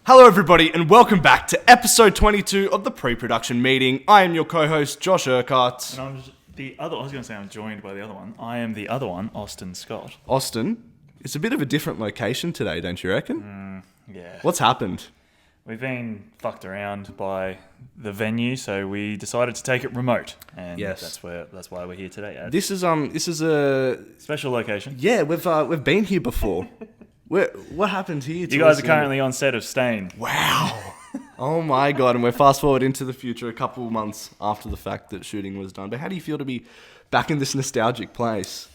Hello everybody and welcome back to episode 22 of the pre-production meeting. I am your co-host Josh Urquhart. And I'm I'm joined by the other one. I am the other one, Austin Scott. Austin, it's a bit of a different location today, don't you reckon? Yeah. What's happened? We've been fucked around by the venue, so we decided to take it remote. And Yes. that's why we're here today. This is a Special location. yeah, we've been here before. What happened here? You guys are currently on set of Stain. Wow. Oh my god, and we're fast forward into the future a couple of months after the fact that shooting was done. But how do you feel to be back in this nostalgic place?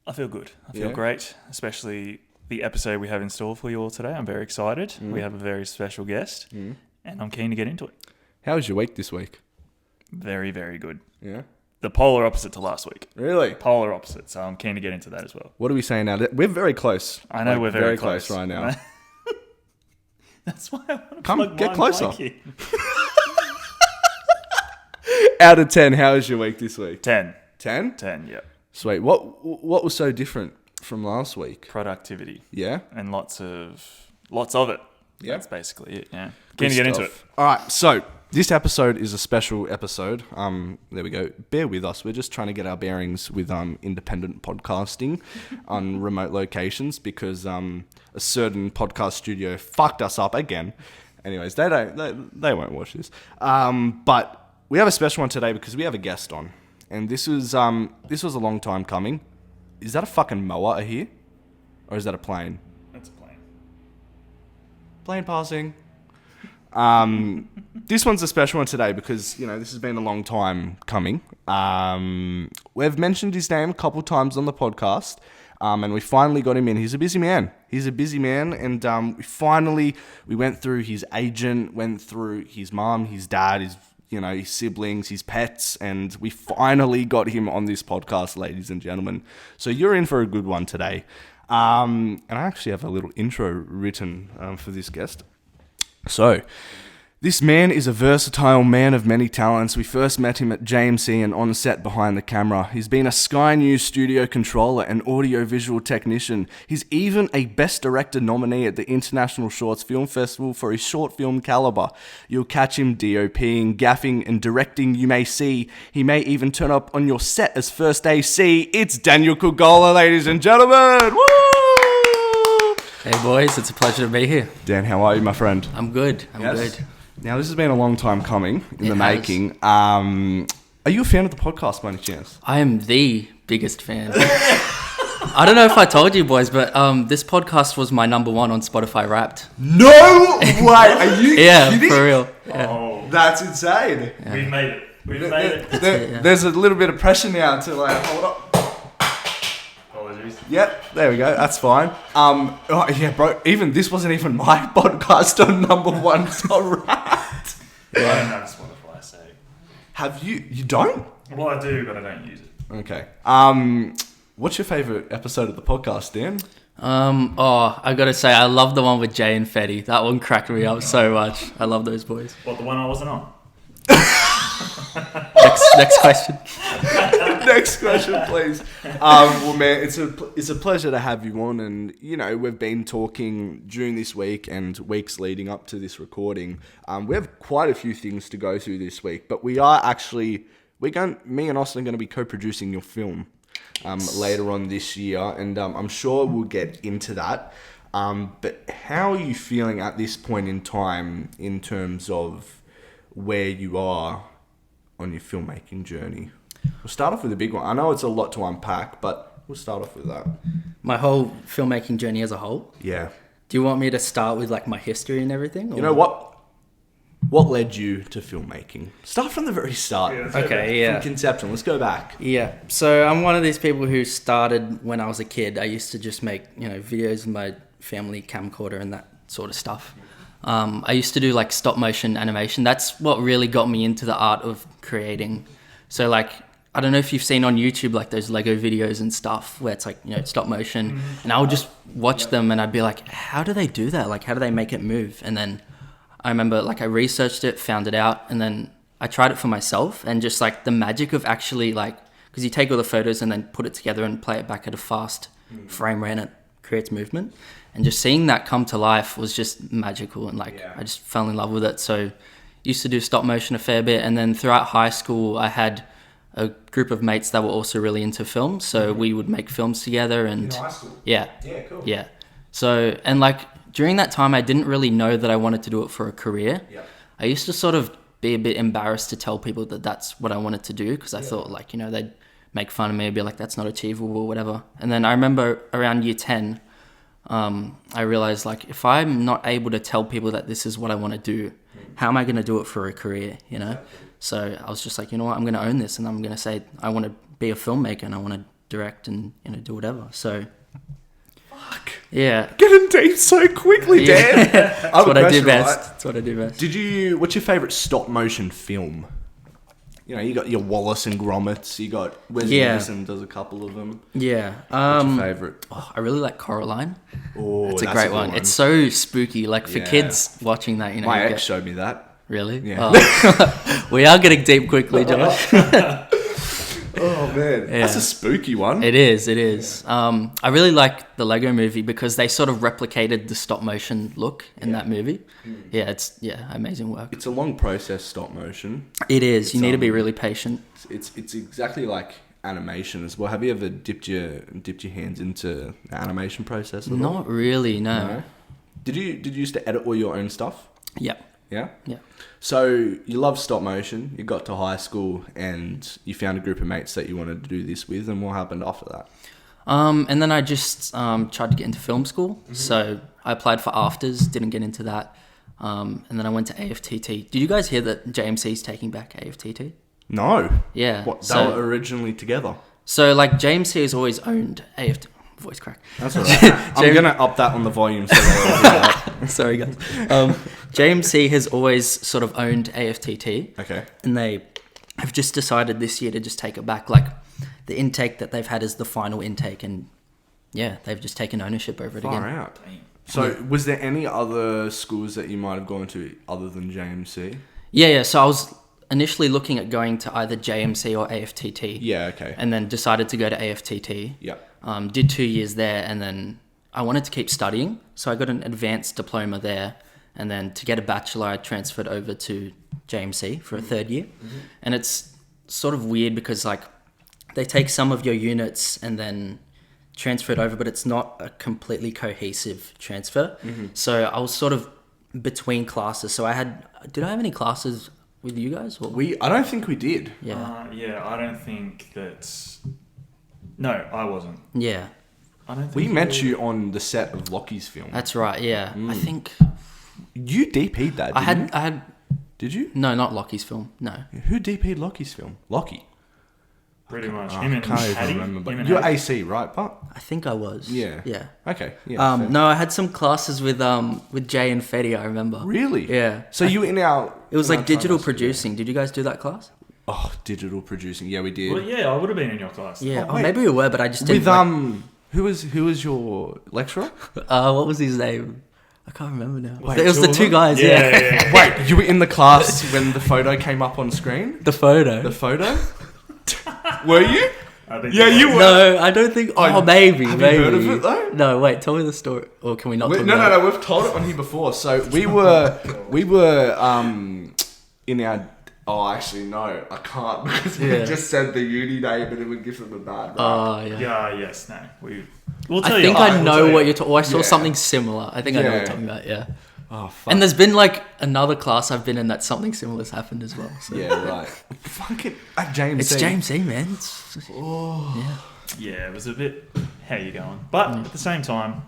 I feel good. I feel Yeah? great, especially the episode we have in store for you all today. I'm very excited. We have a very special guest, and I'm keen to get into it. How was your week this week? Very, very good. Yeah. The polar opposite to last week. Really? Polar opposite, so I'm keen to get into that as well. What are we saying now? We're very close. I know we're very close right now. That's why I want to Come, plug get my closer. mic in. Out of 10, how was your week this week? 10. 10? 10, yeah. Sweet. What was so different from last week? Productivity. Yeah? And lots of it. Yeah. That's basically it, yeah. Keen to get into it. All right, so this episode is a special episode. There we go. Bear with us. We're just trying to get our bearings with independent podcasting on remote locations because a certain podcast studio fucked us up again. Anyways, they won't watch this. But we have a special one today because we have a guest on, and this was a long time coming. Is that a fucking mower I hear, or is that a plane? That's a plane. Plane passing. This one's a special one today because, this has been a long time coming. We've mentioned his name a couple times on the podcast, and we finally got him in. He's a busy man. And we went through his agent, went through his mum, his dad, his siblings, his pets, and we finally got him on this podcast, ladies and gentlemen. So you're in for a good one today. And I actually have a little intro written for this guest. So, this man is a versatile man of many talents. We first met him at JMC and on set behind the camera. He's been a Sky News studio controller and audio-visual technician. He's even a Best Director nominee at the International Shorts Film Festival for his short film Calibre. You'll catch him DOPing, gaffing and directing, you may see. He may even turn up on your set as first AC. It's Daniel Cugola, ladies and gentlemen! Woo! Hey boys, it's a pleasure to be here. Dan, how are you, my friend? I'm good. I'm Yes? good. Now, this has been a long time coming in the It has. making. Are you a fan of the podcast by any chance? I am the biggest fan. I don't know if I told you boys, but this podcast was my number one on Spotify Wrapped. No way! Are you Yeah, kidding? for real. Yeah. Oh, That's insane. we've made it. We've made it. There's a little bit of pressure now to hold up. Apologies. Yep, there we go. That's fine. Yeah, bro. Even this wasn't even my podcast on number one. So right. I don't have Spotify, so... Have you? You don't? Well, I do, but I don't use it. Okay. What's your favorite episode of the podcast, Dan? I gotta say, I love the one with Jay and Fetty. That one cracked me up so much. I love those boys. What, the one I wasn't on? Next question. Next question, please. Well, man, it's a pleasure to have you on, and we've been talking during this week and weeks leading up to this recording. We have quite a few things to go through this week, but me and Austin are going to be co-producing your film later on this year, and I'm sure we'll get into that. But how are you feeling at this point in time in terms of where you are on your filmmaking journey? We'll start off with a big one. I know it's a lot to unpack, but we'll start off with that. My whole filmmaking journey as a whole. Yeah. Do you want me to start with my history and everything? Or? You know what? What led you to filmmaking? Start from the very start. Okay, yeah. From conception. Let's go back. Yeah, so I'm one of these people who started when I was a kid. I used to just make, videos with my family camcorder and that sort of stuff. I used to do stop motion animation. That's what really got me into the art of creating. So I don't know if you've seen on YouTube those Lego videos and stuff where it's stop motion, and I would just watch them and I'd be like, how do they do that? How do they make it move? And then I remember I researched it, found it out, and then I tried it for myself, and just the magic of actually because you take all the photos and then put it together and play it back at a fast frame rate, and it creates movement, and just seeing that come to life was just magical, and like Yeah. I just fell in love with it. So used to do stop motion a fair bit, and then throughout high school I had a group of mates that were also really into film, so we would make films together. And In high school? yeah, Yeah, cool. yeah. So, and like during that time I didn't really know that I wanted to do it for a career. Yeah. I used to sort of be a bit embarrassed to tell people that that's what I wanted to do, because I thought, like, you know, they'd make fun of me, be like, that's not achievable or whatever. And then I remember around year 10, I realized, like, if I'm not able to tell people that this is what I want to do, how am I going to do it for a career, you know? So I was just like, you know what, I'm going to own this, and I'm going to say I want to be a filmmaker and I want to direct and, you know, do whatever. So Fuck. yeah, Getting deep so quickly, Dan. that's what I do best. That's what I do best. What's your favourite stop motion film? You know, you got your Wallace and Gromits. You got Wes Anderson does a couple of them. Yeah. What's your favourite? Oh, I really like Coraline. Oh, It's a great good one. It's so spooky. Like for Yeah. kids watching that, you know. My you ex showed me that. Really? Yeah. Oh. We are getting deep quickly, Josh. Oh man, Yeah. that's a spooky one. It is. It is. I really like the Lego Movie because they sort of replicated the stop motion look in that movie. Yeah, it's amazing work. It's a long process, stop motion. It is. You need to be um, really patient. It's exactly like animation as well. Have you ever dipped your hands into the animation process at all? Not really. No. Did you used to edit all your own stuff? Yep. Yeah. Yeah. So you love stop motion. You got to high school and you found a group of mates that you wanted to do this with. And what happened after that? And then I just tried to get into film school. Mm-hmm. So I applied for afters, didn't get into that. And then I went to AFTT. Did you guys hear that JMC's taking back AFTT? No. Yeah. What? They were originally together. So like JMC has always owned AFTT. Voice crack. That's all right. I'm gonna up that on the volume so they all hear that. Sorry guys. JMC has always sort of owned AFTT. Okay. And they have just decided this year to just take it back. Like the intake that they've had is the final intake, and yeah, they've just taken ownership over it Far again. out. So was there any other schools that you might have gone to other than JMC? Yeah. So I was initially looking at going to either JMC or AFTT. Yeah. Okay. And then decided to go to AFTT. Yeah. Did 2 years there, and then I wanted to keep studying, so I got an advanced diploma there, and then to get a bachelor I transferred over to JMC for a third year. And it's sort of weird because like they take some of your units and then transfer it over, but it's not a completely cohesive transfer. So I was sort of between classes. So did I have any classes with you guys? Or? I don't think we did. Yeah. I don't think that's... No, I wasn't. Yeah. I don't think We met you on the set of Lockie's film. That's right. Yeah. I think You DP'd that, I didn't had you? Did you? no, not Lockie's film. No. Who DP'd Lockie's film? Lockie. pretty much. Oh, Him I and can't Hattie. even remember. Him and You're Hattie. AC, right? But I think I was. Yeah. Yeah. okay. Yeah. fair. No, I had some classes with Jay and Fetty, I remember. Really? Yeah. So you were in our... It was in like our digital time, producing. Did you guys do that class? Oh, digital producing. Yeah, we did. Well, yeah, I would have been in your class. Yeah. Oh, Oh, wait. maybe we were, but I just didn't. With who was your lecturer? what was his name? I can't remember now. Wait, it was two the of two them? guys. Yeah. Wait, you were in the class when the photo came up on screen? The photo. The photo? Were you? I think Yeah, it you was. were. No, I don't think. Oh, maybe. Have maybe. you heard of it though? No, wait. Tell me the story. Or can we not talk about it? No, we've told it on here before. So we were in our... Oh, actually, no, I can't because we Yeah. just said the uni name and it would give them a bad rap. Oh, yeah. Yeah, yes, no. We'll tell I you. think Alright, I we'll know tell what you. you're talking. I saw Yeah. something similar. I think I know what Yeah. you're talking about. Yeah. Oh, fuck. And there's been like another class I've been in that something similar has happened as well. So. Yeah, right. Fucking... At James It's C. James C, man. Yeah, it was a bit... How you going? But at the same time,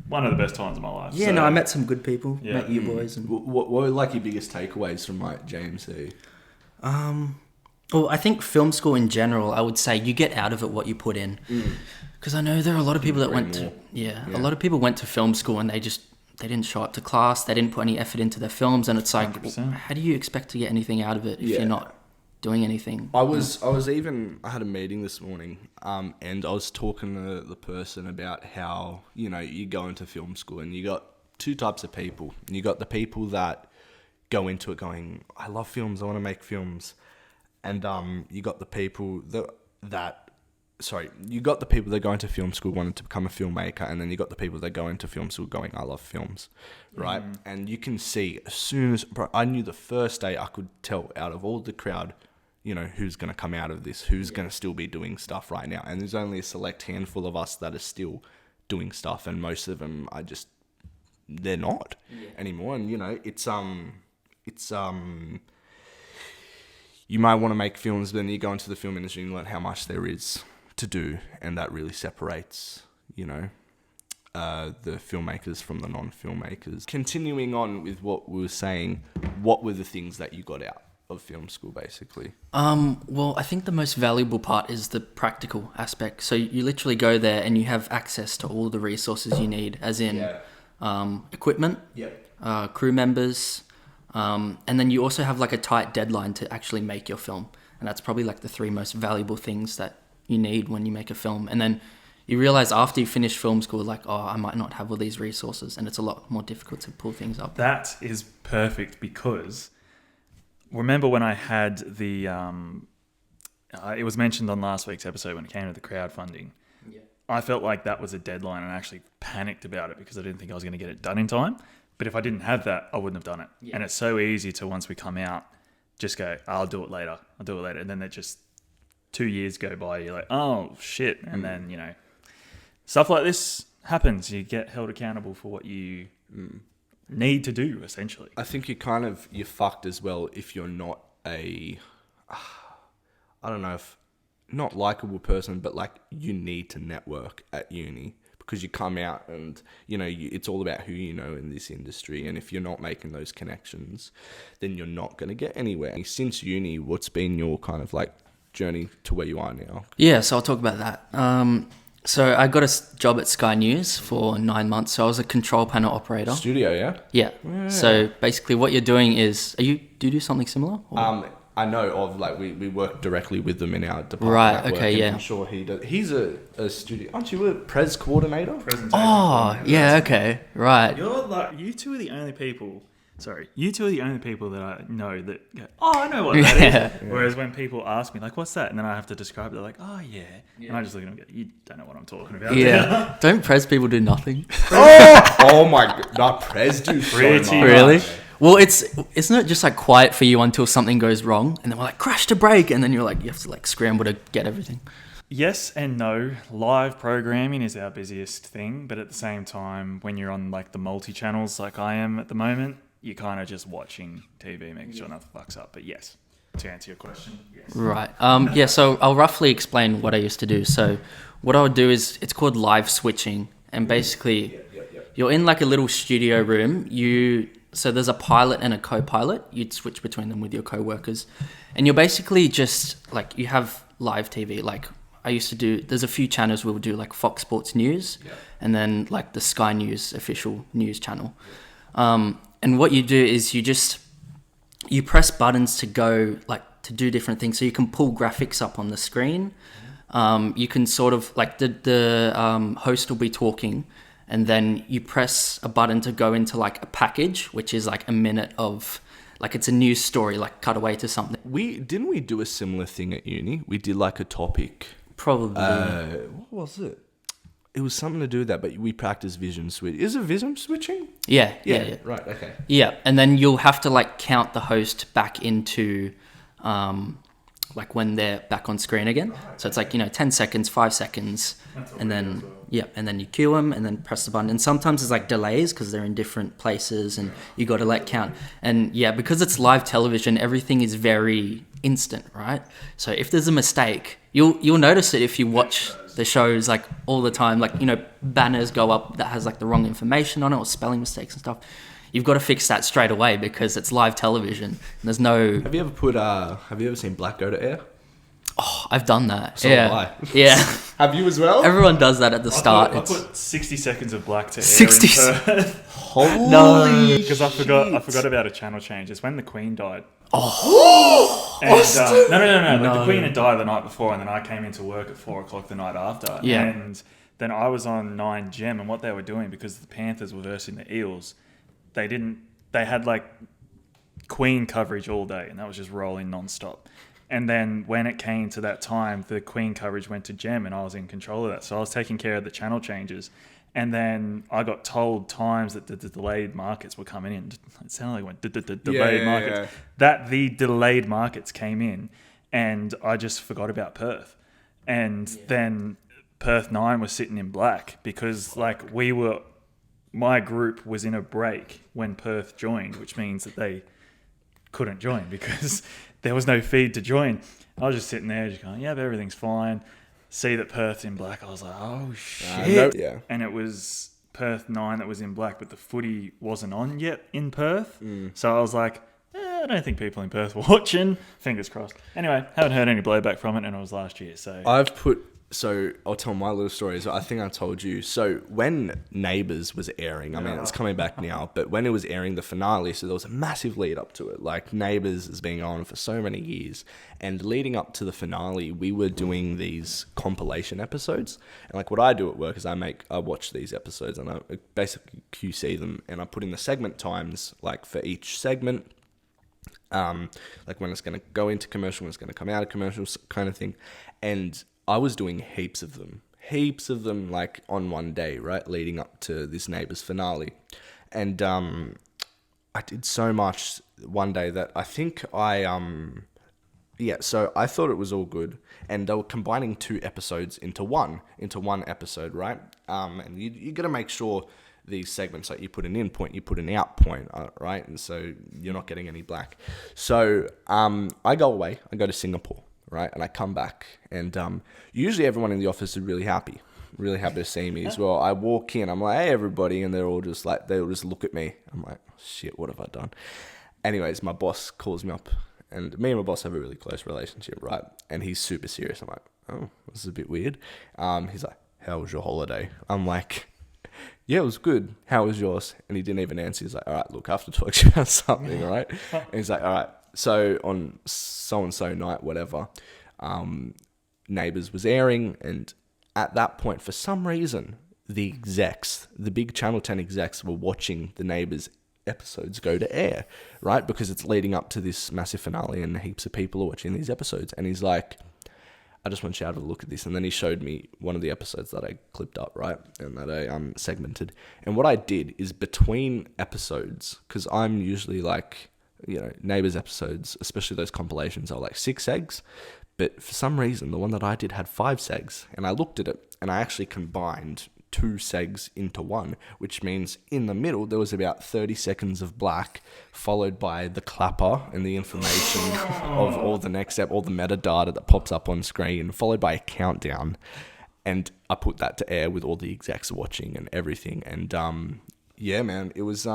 one of the best times of my life. Yeah, so- no, I met some good people. Yeah. Met you boys. And, What were like your biggest takeaways from like JMC? well, I think film school in general, I would say you get out of it what you put in. Because I know there are a lot of people that Bring went to... more. Yeah, Yeah. a lot of people went to film school and they didn't show up to class. They didn't put any effort into their films. And it's like, 100%. how do you expect to get anything out of it if Yeah. you're not doing anything? I had a meeting this morning, and I was talking to the person about how, you know, you go into film school and you got two types of people. You got the people that go into it going, I love films, I want to make films. And you got the people that you got the people that go into film school wanting to become a filmmaker, and then you got the people that go into film school going, I love films, right? And you can see as soon as, bro, I knew the first day I could tell out of all the crowd, you know, who's going to come out of this, who's going to still be doing stuff right now. And there's only a select handful of us that are still doing stuff, and most of them are just, they're not anymore. And, you know, it's you might want to make films, but then you go into the film industry and learn how much there is to do, and that really separates, you know, the filmmakers from the non-filmmakers. Continuing on with what we were saying, what were the things that you got out of film school, basically? Well, I think the most valuable part is the practical aspect. So you literally go there and you have access to all the resources you need, as in equipment, crew members, and then you also have like a tight deadline to actually make your film. And that's probably like the 3 most valuable things that you need when you make a film. And then you realize after you finish film school, like, oh, I might not have all these resources, and it's a lot more difficult to pull things up. That is perfect, because remember when I had the, it was mentioned on last week's episode when it came to the crowdfunding. Yeah. I felt like that was a deadline, and I actually panicked about it because I didn't think I was going to get it done in time. But if I didn't have that, I wouldn't have done it. Yeah. And it's so easy to, once we come out, just go, I'll do it later. And then it just 2 years go by. You're like, oh, shit. And then, you know, stuff like this happens. You get held accountable for what you need to do, essentially. I think you're fucked as well if you're not not likable person, but like you need to network at uni, because you come out and, you know, it's all about who you know in this industry. And if you're not making those connections, then you're not going to get anywhere. Since uni, what's been your kind of like journey to where you are now? Yeah, so I'll talk about that. So I got a job at Sky News for 9 months. So I was a control panel operator. Studio, yeah? Yeah. So basically what you're doing is, do you do something similar? Or? I know of, like, we work directly with them in our department. Right, okay, yeah. I'm sure he does. He's a studio. Aren't you a Pres coordinator? Oh, yeah, okay, right. You're like, you two are the only people that I know that go, oh, I know what that is. Yeah. Whereas when people ask me, like, what's that? And then I have to describe it, they're like, oh, yeah. And I just look at them and go, you don't know what I'm talking about. Yeah. Don't Pres people do nothing? Oh my God. Not Pres do so much. Really? Well, isn't it just like quiet for you until something goes wrong, and then we're like, crash to break, and then you're like, you have to like scramble to get everything. Yes and no. Live programming is our busiest thing, but at the same time, when you're on like the multi-channels like I am at the moment, you're kind of just watching TV, making sure nothing fucks up. But yes, to answer your question, yes. Right. Yeah, so I'll roughly explain what I used to do. So what I would do is, it's called live switching, and basically you're in like a little studio room. So there's a pilot and a co-pilot. You'd switch between them with your co-workers. And you're basically just like, you have live TV. Like I used to do, there's a few channels we would do like Fox Sports News and then like the Sky News official news channel. And what you do is you press buttons to go like to do different things. So you can pull graphics up on the screen. You can sort of like the host will be talking, and then you press a button to go into like a package, which is like a minute of, like it's a news story, like cut away to something. Didn't we do a similar thing at uni? We did like a topic. Probably. What was it? It was something to do with that, but we practiced vision switch. Is it vision switching? Yeah. Right, okay. Yeah, and then you'll have to like count the host back into like when they're back on screen again. So it's like, 10 seconds, 5 seconds, and then and then you cue them and then press the button. And sometimes there's like delays because they're in different places and you got to like count. And because it's live television, everything is very instant, right? So if there's a mistake, you'll notice it if you watch the shows like all the time. Like, banners go up that has like the wrong information on it or spelling mistakes and stuff. You've got to fix that straight away because it's live television. And there's no... Have you ever seen Black go to air? Oh, I've done that. So have I. Yeah. Have you as well? Everyone does that at the start. I put 60 seconds of Black to air 60 in Perth. Holy Because I forgot about a channel change. It's when the Queen died. Oh! And, no. Like, the Queen had died the night before, and then I came into work at 4 o'clock the night after. Yeah. And then I was on 9 Gem, and what they were doing, because the Panthers were versing the Eels, they had like Queen coverage all day, and that was just rolling non-stop. And then when it came to that time, the Queen coverage went to Gem, and I was in control of that. So I was taking care of the channel changes. And then I got told times that the delayed markets were coming in. It sounded like it went delayed markets. Yeah. That the delayed markets came in, and I just forgot about Perth. And then Perth 9 was sitting in black because like my group was in a break when Perth joined, which means that they couldn't join because there was no feed to join. I was just sitting there just going, yeah, everything's fine. See that Perth's in black. I was like, oh shit. And it was Perth 9 that was in black, but the footy wasn't on yet in Perth. So I was like, I don't think people in Perth were watching. Fingers crossed. Anyway, haven't heard any blowback from it, and it was last year. So I'll tell my little stories. I think I told you. So when Neighbours was airing, I mean, it's coming back now, but when it was airing the finale, so there was a massive lead up to it. Like Neighbours has been on for so many years. And leading up to the finale, we were doing these compilation episodes. And like what I do at work is I watch these episodes and I basically QC them and I put in the segment times, like for each segment. Like when it's going to go into commercial, when it's going to come out of commercials kind of thing. And I was doing heaps of them like on one day, right? Leading up to this Neighbours finale. And I did so much one day that I think so I thought it was all good. And they were combining 2 episodes into one episode, right? And you got to make sure these segments, like you put an in point, you put an out point, right? And so you're not getting any black. So I go away, I go to Singapore. Right, and I come back, and usually everyone in the office is really happy to see me as well. I walk in, I'm like, hey everybody, and they'll just look at me. I'm like, oh, shit, what have I done? Anyways, my boss calls me up, and me and my boss have a really close relationship, right? And he's super serious. I'm like, oh, this is a bit weird. He's like, how was your holiday? I'm like, yeah, it was good. How was yours? And he didn't even answer. He's like, all right, look, I have to talk to you about something, right? And he's like, all right. So on so-and-so night, whatever, Neighbours was airing, and at that point, for some reason, the big Channel 10 execs were watching the Neighbours episodes go to air, right? Because it's leading up to this massive finale and heaps of people are watching these episodes. And he's like, I just want you to have a look at this. And then he showed me one of the episodes that I clipped up, right? And that I segmented. And what I did is between episodes, because I'm usually like, Neighbours episodes, especially those compilations, are like 6 segs. But for some reason, the one that I did had 5 segs. And I looked at it, and I actually combined 2 segs into one, which means in the middle, there was about 30 seconds of black, followed by the clapper and the information of all the next step, all the metadata that pops up on screen, followed by a countdown. And I put that to air with all the execs watching and everything. And yeah, man, it was...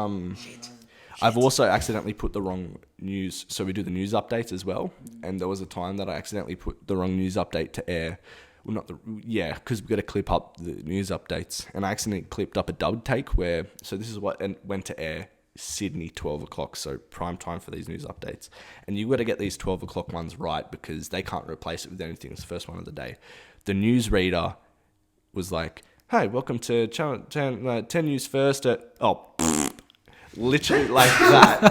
I've also accidentally put the wrong news. So we do the news updates as well. And there was a time that I accidentally put the wrong news update to air. Well, because we've got to clip up the news updates. And I accidentally clipped up a dub take so this is what went to air, Sydney, 12 o'clock. So prime time for these news updates. And you've got to get these 12 o'clock ones right because they can't replace it with anything. It's the first one of the day. The newsreader was like, hey, welcome to Channel 10 News First at... literally like that.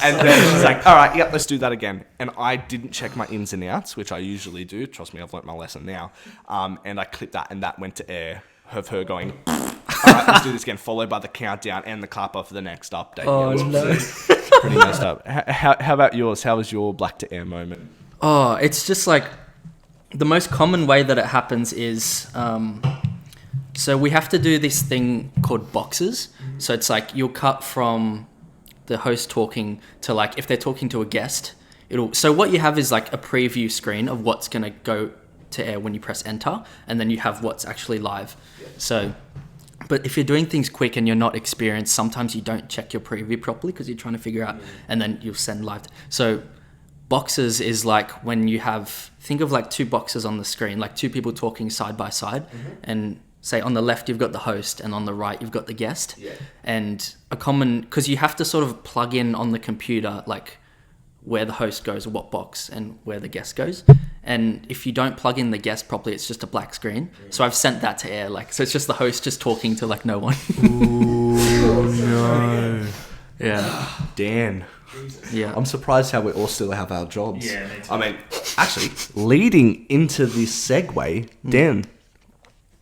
And then she's like, all right, yep, let's do that again. And I didn't check my ins and outs, which I usually do. Trust me, I've learnt my lesson now. And I clipped that, and that went to air of her going, all right, let's do this again, followed by the countdown and the clapper for the next update. Oh, no. Pretty messed up. How about yours? How was your black to air moment? Oh, it's just like the most common way that it happens is... So we have to do this thing called boxes. So it's like you'll cut from the host talking to like, if they're talking to a guest, so what you have is like a preview screen of what's going to go to air when you press enter. And then you have what's actually live. So, but if you're doing things quick and you're not experienced, sometimes you don't check your preview properly because you're trying to figure out, and then you'll send live. So boxes is like when you think of like 2 boxes on the screen, like 2 people talking side by side, and say on the left you've got the host and on the right you've got the guest. And because you have to sort of plug in on the computer like where the host goes, what box, and where the guest goes. And if you don't plug in the guest properly, it's just a black screen. So I've sent that to air, so it's just the host just talking to like no one. Ooh, no. Yeah. Dan. Yeah. I'm surprised how we all still have our jobs. Yeah, me too. I mean, actually, leading into this segue, Dan,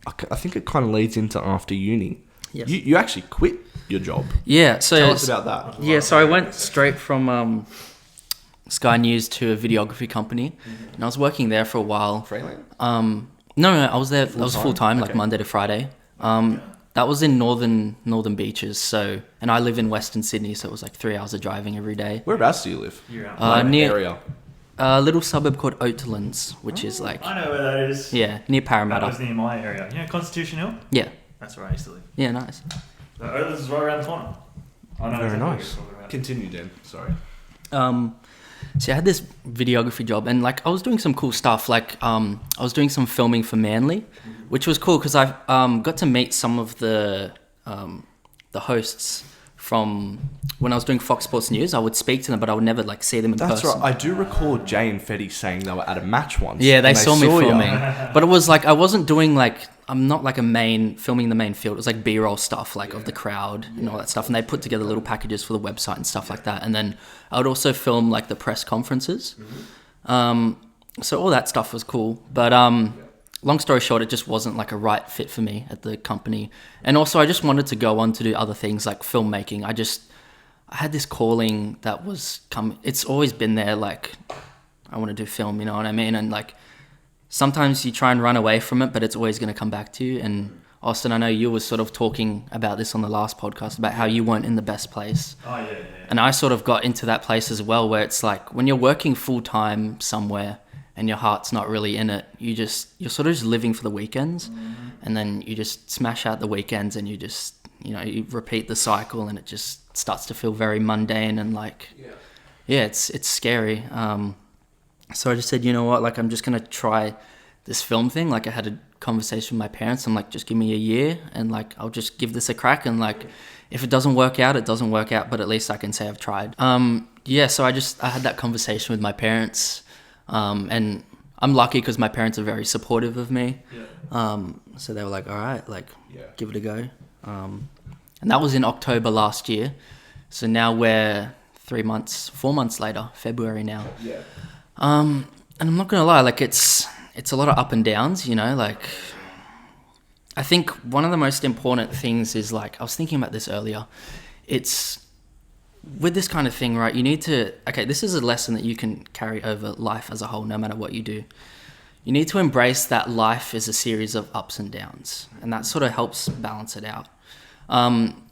I think it kind of leads into after uni. Yes. You actually quit your job. Yeah. So Tell us about that. Yeah, so I went straight from Sky News to a videography company, and I was working there for a while. Freelance? No, I was there. I was Full-time? full time, like Okay. Monday to Friday. That was in northern beaches. So, and I live in Western Sydney, so it was like 3 hours of driving every day. Whereabouts do you live? You're out. What near area? a little suburb called Oatlands, which is like I know where that is. near That Parramatta. was near my area. Yeah, Constitution Hill. Yeah, That's where I used to live. yeah, nice. This is right around the corner. I know Very exactly what nice. you're talking about. Continue, Dan. Sorry. So I had this videography job, and like I was doing some cool stuff. Like I was doing some filming for Manly, which was cool because I got to meet some of the hosts from when I was doing Fox Sports News. I would speak to them, but I would never like see them in That's person. right. I do recall Jay and Fetty saying they were at a match once. Yeah, they and saw me ya. filming, but it was like I wasn't doing like I'm not like filming the main field. It was like B-roll stuff, like of the crowd and all that stuff. And they put together little packages for the website and stuff like that. And then I would also film like the press conferences. So all that stuff was cool. But long story short, it just wasn't like a right fit for me at the company. And also I just wanted to go on to do other things like filmmaking. I had this calling that was coming. It's always been there. Like I want to do film, you know what I mean? And like, sometimes you try and run away from it, but it's always going to come back to you. And Austin, I know you were sort of talking about this on the last podcast about how you weren't in the best place. Oh, yeah. And I sort of got into that place as well, where it's like when you're working full time somewhere and your heart's not really in it, you're sort of just living for the weekends. And then you just smash out the weekends and you just, you repeat the cycle, and it just starts to feel very mundane and like, yeah, it's scary. So I just said, you know what, like I'm just going to try this film thing. Like I had a conversation with my parents. I'm like, just give me a year and like, I'll just give this a crack. And like, if it doesn't work out, it doesn't work out, but at least I can say I've tried. So I had that conversation with my parents. And I'm lucky because my parents are very supportive of me. So they were like, all right, like give it a go. And that was in October last year. So now we're 4 months later, February now. And I'm not gonna lie, like it's a lot of up and downs, like I think one of the most important things is like, I was thinking about this earlier, it's with this kind of thing, right? You need to, this is a lesson that you can carry over life as a whole, no matter what you do. You need to embrace that life is a series of ups and downs, and that sort of helps balance it out.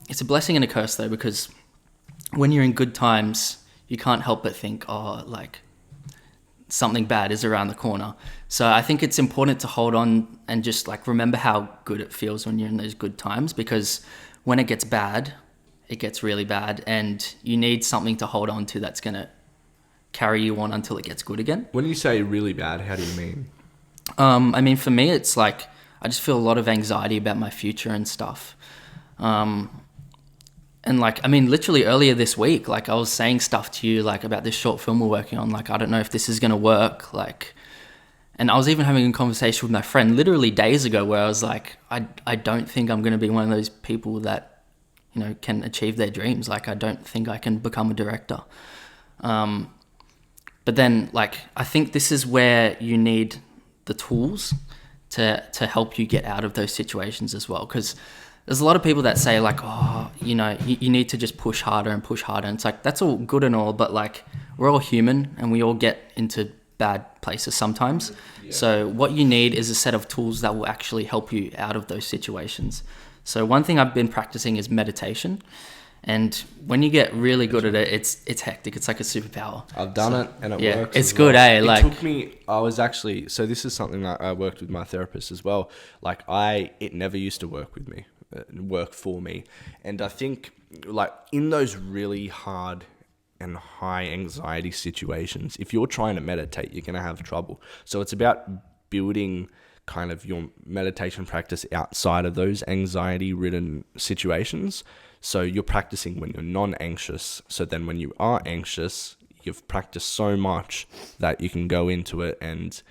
It's a blessing and a curse though, because when you're in good times, you can't help but think, oh, like something bad is around the corner. So I think it's important to hold on and just like remember how good it feels when you're in those good times, because when it gets bad, it gets really bad, and you need something to hold on to that's going to carry you on until it gets good again. When you say really bad, how do you mean? I mean, for me, it's like I just feel a lot of anxiety about my future and stuff. And like, I mean, literally earlier this week, like I was saying stuff to you, like about this short film we're working on, like, I don't know if this is going to work. Like, and I was even having a conversation with my friend literally days ago where I was like, I don't think I'm going to be one of those people that, can achieve their dreams. Like, I don't think I can become a director. But then like, I think this is where you need the tools to help you get out of those situations as well. Because there's a lot of people that say like, oh, you need to just push harder and push harder. And it's like, that's all good and all, but like, we're all human and we all get into bad places sometimes. Yeah. So what you need is a set of tools that will actually help you out of those situations. So one thing I've been practicing is meditation. And when you get really good at it, it's hectic. It's like a superpower. I've done it and it works. It's good, eh? It took me, so this is something that I worked with my therapist as well. Like it never used to work for me. And I think like in those really hard and high anxiety situations, if you're trying to meditate, you're going to have trouble. So it's about building kind of your meditation practice outside of those anxiety-ridden situations. So you're practicing when you're non-anxious. So then when you are anxious, you've practiced so much that you can go into it and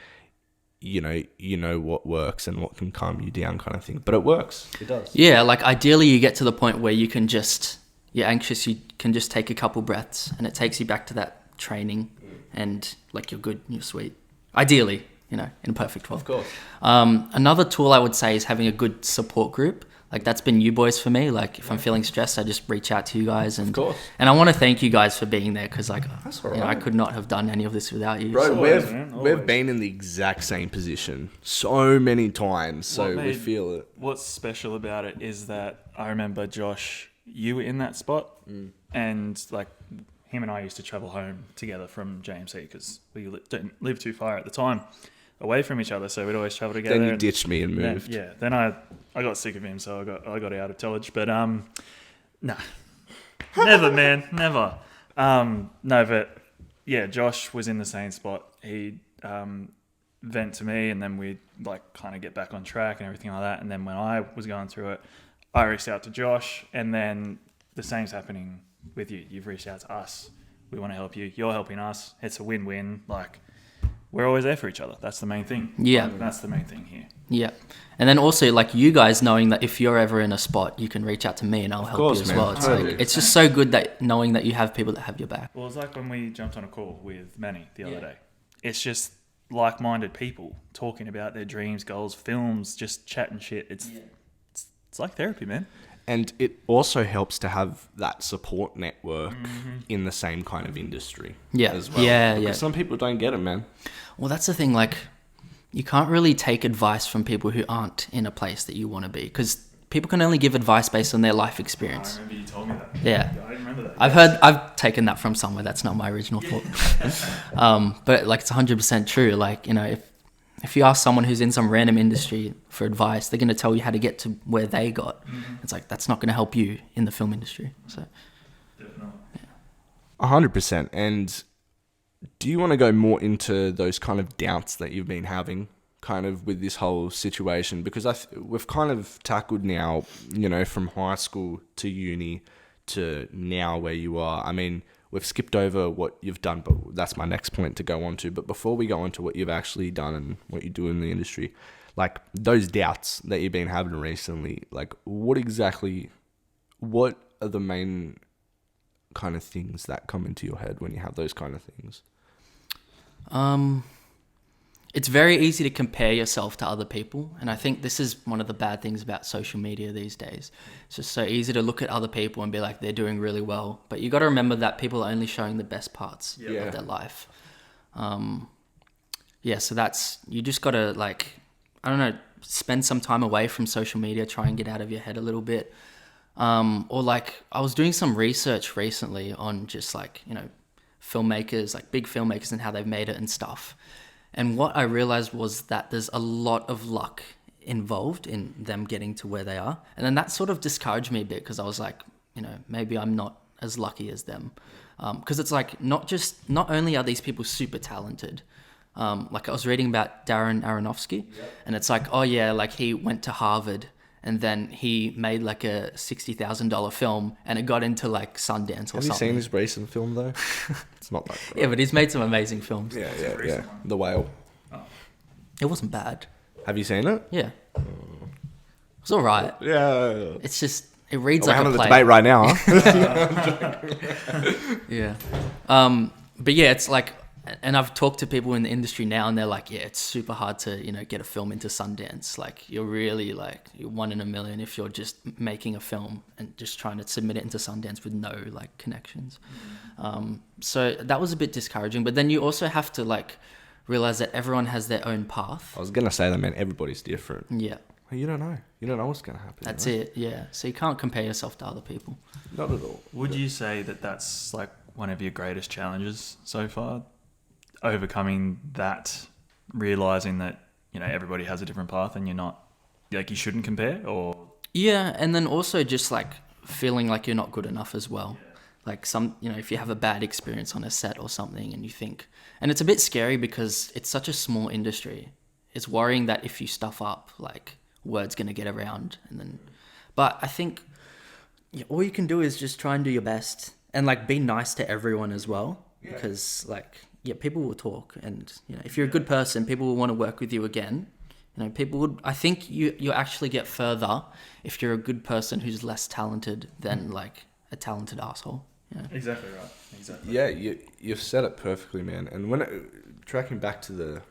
you know what works and what can calm you down kind of thing. But it works. It does. Yeah, like ideally you get to the point where you can just, you're anxious, you can just take a couple breaths and it takes you back to that training and like you're good, you're sweet. Ideally, in a perfect world. Of course. Another tool I would say is having a good support group. Like that's been you boys for me. Like if I'm feeling stressed, I just reach out to you guys. And, Of course. And I want to thank you guys for being there because like That's all I right. could not have done any of this without you. Bro, Always, man, always. we've been in the exact same position so many times, so What we made- feel it. What's special about it is that I remember, Josh, you were in that spot, and like him and I used to travel home together from JMC because we didn't live too far at the time away from each other, so we'd always travel together. Then you and ditched me and then- moved. Then I got sick of him, so I got out of Tillage. But nah, never, man, never. No, but yeah, Josh was in the same spot. He vent to me, and then we'd like kind of get back on track and everything like that. And then when I was going through it, I reached out to Josh, and then the same's happening with you. You've reached out to us. We want to help you. You're helping us. It's a win-win. Like, we're always there for each other. That's the main thing. Yeah. That's the main thing here. Yeah. And then also like you guys knowing that if you're ever in a spot, you can reach out to me and I'll help course, you as man. well. It's Totally. like, it's just so good that knowing that you have people that have your back. Well, it's like when we jumped on a call with Manny the other Yeah. day. It's just like-minded people talking about their dreams, goals, films, just chatting shit. It's like therapy, man. And it also helps to have that support network in the same kind of industry Yeah. as well. Yeah, Because yeah. some people don't get it, man. Well, that's the thing. Like, you can't really take advice from people who aren't in a place that you want to be because people can only give advice based on their life experience. I remember you told me that. Yeah. I remember that. I've taken that from somewhere. That's not my original thought. But like, it's 100% true. Like, if you ask someone who's in some random industry for advice, they're going to tell you how to get to where they got. It's like, that's not going to help you in the film industry. So, Definitely. 100%. And do you want to go more into those kind of doubts that you've been having kind of with this whole situation? Because we've kind of tackled now, from high school to uni to now where you are. I mean, we've skipped over what you've done, but that's my next point to go on to. But before we go on to what you've actually done and what you do in the industry, like those doubts that you've been having recently, like what are the main kind of things that come into your head when you have those kind of things? it's very easy to compare yourself to other people. And I think this is one of the bad things about social media these days. It's just so easy to look at other people and be like, they're doing really well. But you got to remember that people are only showing the best parts of their life. So you just got to spend some time away from social media, try and get out of your head a little bit. I was doing some research recently on just filmmakers, big filmmakers and how they've made it and stuff. And what I realized was that there's a lot of luck involved in them getting to where they are. And then that sort of discouraged me a bit because I was like, maybe I'm not as lucky as them. Because it's not only are these people super talented, I was reading about Darren Aronofsky, and it's he went to Harvard and then he made a $60,000 film and it got into Sundance or something. Have you seen his recent film though? It's not that great. Yeah, but he's made some amazing films. Yeah. The Whale. It wasn't bad. Have you seen it? Yeah. It's all right. Yeah. It's just, it reads We're like a having the play. debate right now, huh? Yeah. But yeah, it's and I've talked to people in the industry now and they're like, yeah, it's super hard to, get a film into Sundance. You're really you're 1 in a million if you're just making a film and just trying to submit it into Sundance with no connections. So that was a bit discouraging, but then you also have to realize that everyone has their own path. I was going to say that, man, everybody's different. Yeah. Well, you don't know. You don't know what's going to happen. That's it. Yeah. So you can't compare yourself to other people. Not at all. Would you say that that's one of your greatest challenges so far? Overcoming that, realizing that, everybody has a different path and you're not, you shouldn't compare, or? Yeah. And then also just feeling like you're not good enough as well. If you have a bad experience on a set or something and you think, and it's a bit scary because it's such a small industry. It's worrying that if you stuff up, word's going to get around but I think all you can do is just try and do your best and be nice to everyone as well. Yeah. Because people will talk and, if you're a good person, people will want to work with you again. I think you actually get further if you're a good person who's less talented than a a talented asshole. Yeah. Exactly right. Exactly. Yeah, you've said it perfectly, man. And tracking back to the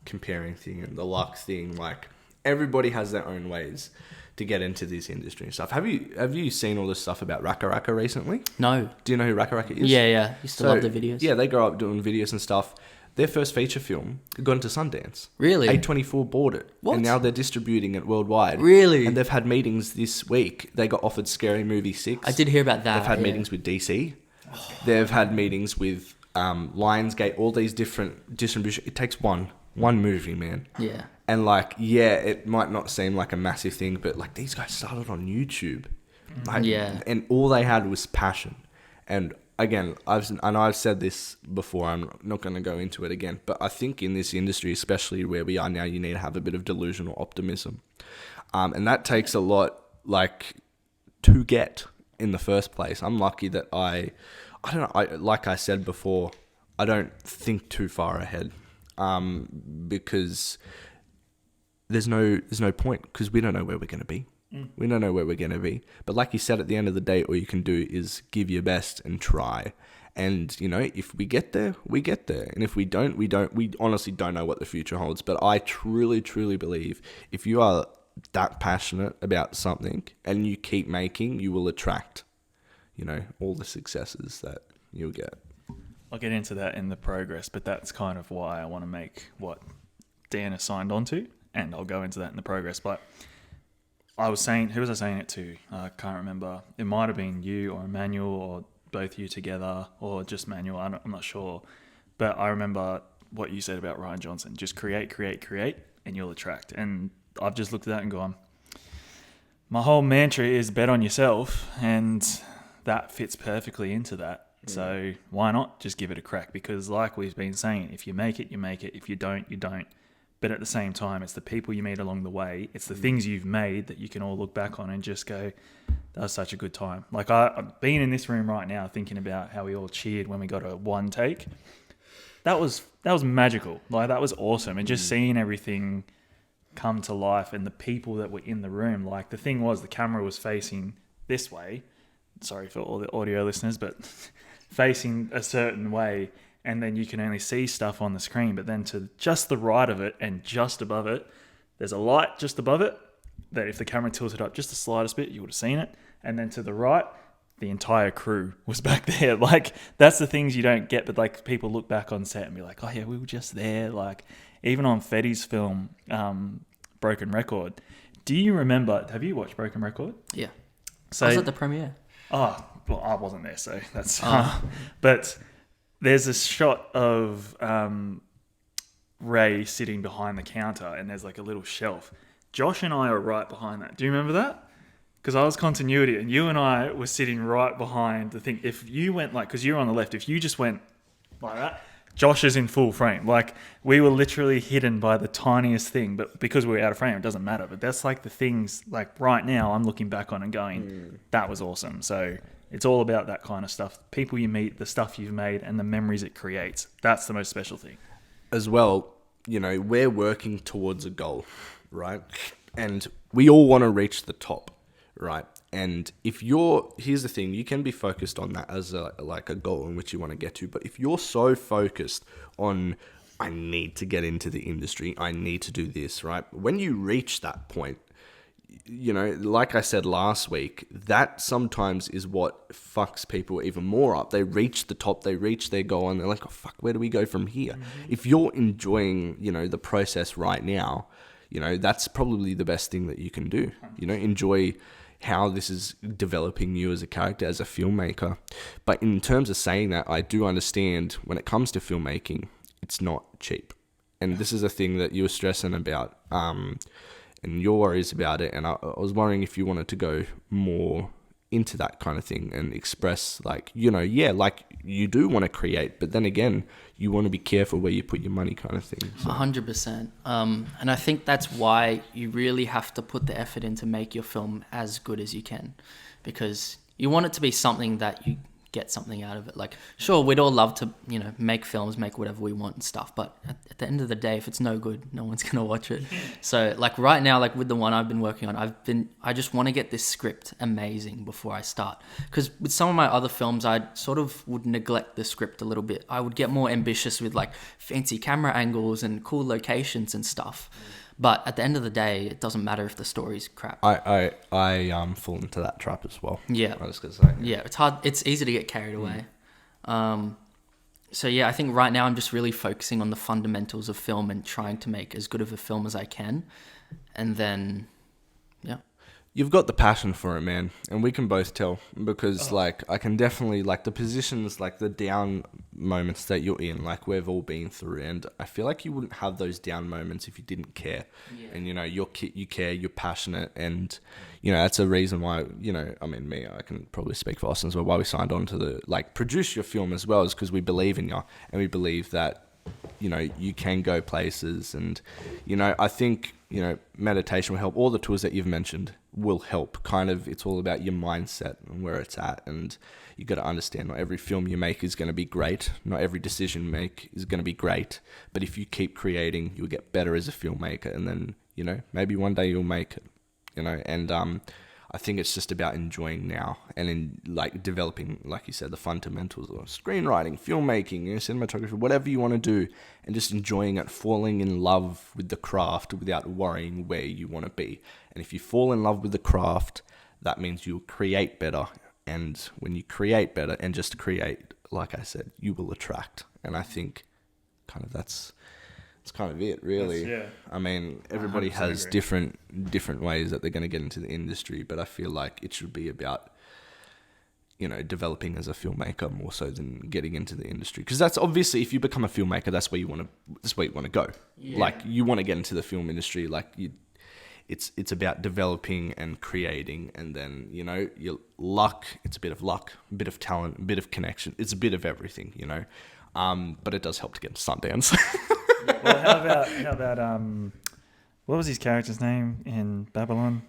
comparing thing and the luck thing, like everybody has their own ways to get into this industry and stuff. Have you seen all this stuff about Raka Raka recently? No. Do you know who Raka Raka is? Yeah. Used to love the videos. Yeah, they grow up doing videos and stuff. Their first feature film got into Sundance. Really? A24 bought it. What? And now they're distributing it worldwide. Really? And they've had meetings this week. They got offered Scary Movie 6. I did hear about that. They've had meetings with DC. They've had meetings with Lionsgate, all these different distribution. It takes one movie, man. Yeah. And like, yeah, it might not seem like a massive thing, but like these guys started on YouTube. Like, Yeah. And all they had was passion. And again, I've said this before, I'm not going to go into it again, but I think in this industry, especially where we are now, you need to have a bit of delusional optimism. And that takes a lot, like, to get in the first place. I'm lucky that I don't know, like I said before, I don't think too far ahead, because there's no point, because we don't know where we're going to be. We don't know where we're going to be. But like you said, at the end of the day, all you can do is give your best and try. And, you know, if we get there, we get there. And if we don't, we don't. We honestly don't know what the future holds. But I truly, truly believe if you are that passionate about something and you keep making, you will attract, you know, all the successes that you'll get. I'll get into that in the progress, but that's kind of why I want to make what Dan has signed on to, and I'll go into that in the progress. But I was saying, who was I saying it to? I can't remember. It might have been you or Emmanuel or both you together or just Manuel. I'm not sure. But I remember what you said about Ryan Johnson. Just create, and you'll attract. And I've just looked at that and gone, my whole mantra is bet on yourself, and that fits perfectly into that. So why not just give it a crack? Because like we've been saying, if you make it, you make it. If you don't, you don't. But at the same time, it's the people you meet along the way. It's the things you've made that you can all look back on and just go, that was such a good time. Like I've been in this room right now thinking about how we all cheered when we got a one take. That was magical. Like that was awesome. And just seeing everything come to life and the people that were in the room. Like the thing was, the camera was facing this way. Sorry for all the audio listeners, but facing a certain way. And then you can only see stuff on the screen, but then to just the right of it and just above it, there's a light just above it that if the camera tilted up just the slightest bit, you would have seen it. And then to the right, the entire crew was back there. Like, that's the things you don't get, but like people look back on set and be like, oh yeah, we were just there. Like, even on Fetty's film, Broken Record. Do you remember, have you watched Broken Record? Yeah. So, I was at the premiere. Oh, well, I wasn't there, so that's... but there's a shot of Ray sitting behind the counter and there's like a little shelf. Josh and I are right behind that. Do you remember that? Because I was continuity and you and I were sitting right behind the thing. If you went like, because you're on the left, if you just went like that, Josh is in full frame. Like we were literally hidden by the tiniest thing, but because we were out of frame, it doesn't matter. But that's like the things like right now I'm looking back on and going, that was awesome. So it's all about that kind of stuff. People you meet, the stuff you've made, and the memories it creates. That's the most special thing. As well, you know, we're working towards a goal, right? And we all want to reach the top, right? And here's the thing, you can be focused on that as a goal in which you want to get to. But if you're so focused on, I need to get into the industry, I need to do this, right? When you reach that point, you know, like I said last week, that sometimes is what fucks people even more up. They reach the top, they reach their goal, and they're like, oh, fuck, where do we go from here? Mm-hmm. If you're enjoying, you know, the process right now, you know, that's probably the best thing that you can do. You know, enjoy how this is developing you as a character, as a filmmaker. But in terms of saying that, I do understand when it comes to filmmaking, it's not cheap. And this is a thing that you were stressing about, and your worries about it, and I was wondering if you wanted to go more into that kind of thing and express, like, you know, yeah, like you do want to create, but then again, you want to be careful where you put your money kind of thing. So. 100%. And I think that's why you really have to put the effort in to make your film as good as you can, because you want it to be something that you get something out of it. Like, sure, we'd all love to, you know, make films, make whatever we want and stuff, but at the end of the day, if it's no good, no one's gonna watch it. So like right now, like with the one I've been working on, I just want to get this script amazing before I start, because with some of my other films, I sort of would neglect the script a little bit. I would get more ambitious with like fancy camera angles and cool locations and stuff. But at the end of the day, it doesn't matter if the story's crap. I fall into that trap as well. Yeah. I was gonna say. Yeah, it's hard. It's easy to get carried away. So yeah, I think right now I'm just really focusing on the fundamentals of film and trying to make as good of a film as I can. And then, yeah. You've got the passion for it, man, and we can both tell, because like I can definitely, like, the positions, like the down moments that you're in, like we've all been through, and I feel like you wouldn't have those down moments if you didn't care. And you know, you care, you're passionate, and you know that's a reason why, you know, I mean, I can probably speak for Austin as well, why we signed on to the, like, produce your film as well, is because we believe in you, and we believe that, you know, you can go places. And you know, I think, you know, meditation will help. All the tools that you've mentioned will help. Kind of, it's all about your mindset and where it's at, and you got to understand not every film you make is going to be great, not every decision you make is going to be great, but if you keep creating, you'll get better as a filmmaker, and then, you know, maybe one day you'll make it, you know. And I think it's just about enjoying now, and in like developing, like you said, the fundamentals of screenwriting, filmmaking, you know, cinematography, whatever you want to do, and just enjoying it, falling in love with the craft without worrying where you want to be. And if you fall in love with the craft, that means you'll create better. And when you create better and just create, like I said, you will attract. And I think kind of that's kind of it, really. Yeah. I mean, everybody has different ways that they're going to get into the industry, but I feel like it should be about, you know, developing as a filmmaker more so than getting into the industry, because that's obviously, if you become a filmmaker, that's where you want to go. Yeah. Like, you want to get into the film industry, like it's about developing and creating, and then, you know, your luck, it's a bit of luck, a bit of talent, a bit of connection, it's a bit of everything, you know. But it does help to get to Sundance. Well, how about what was his character's name in Babylon?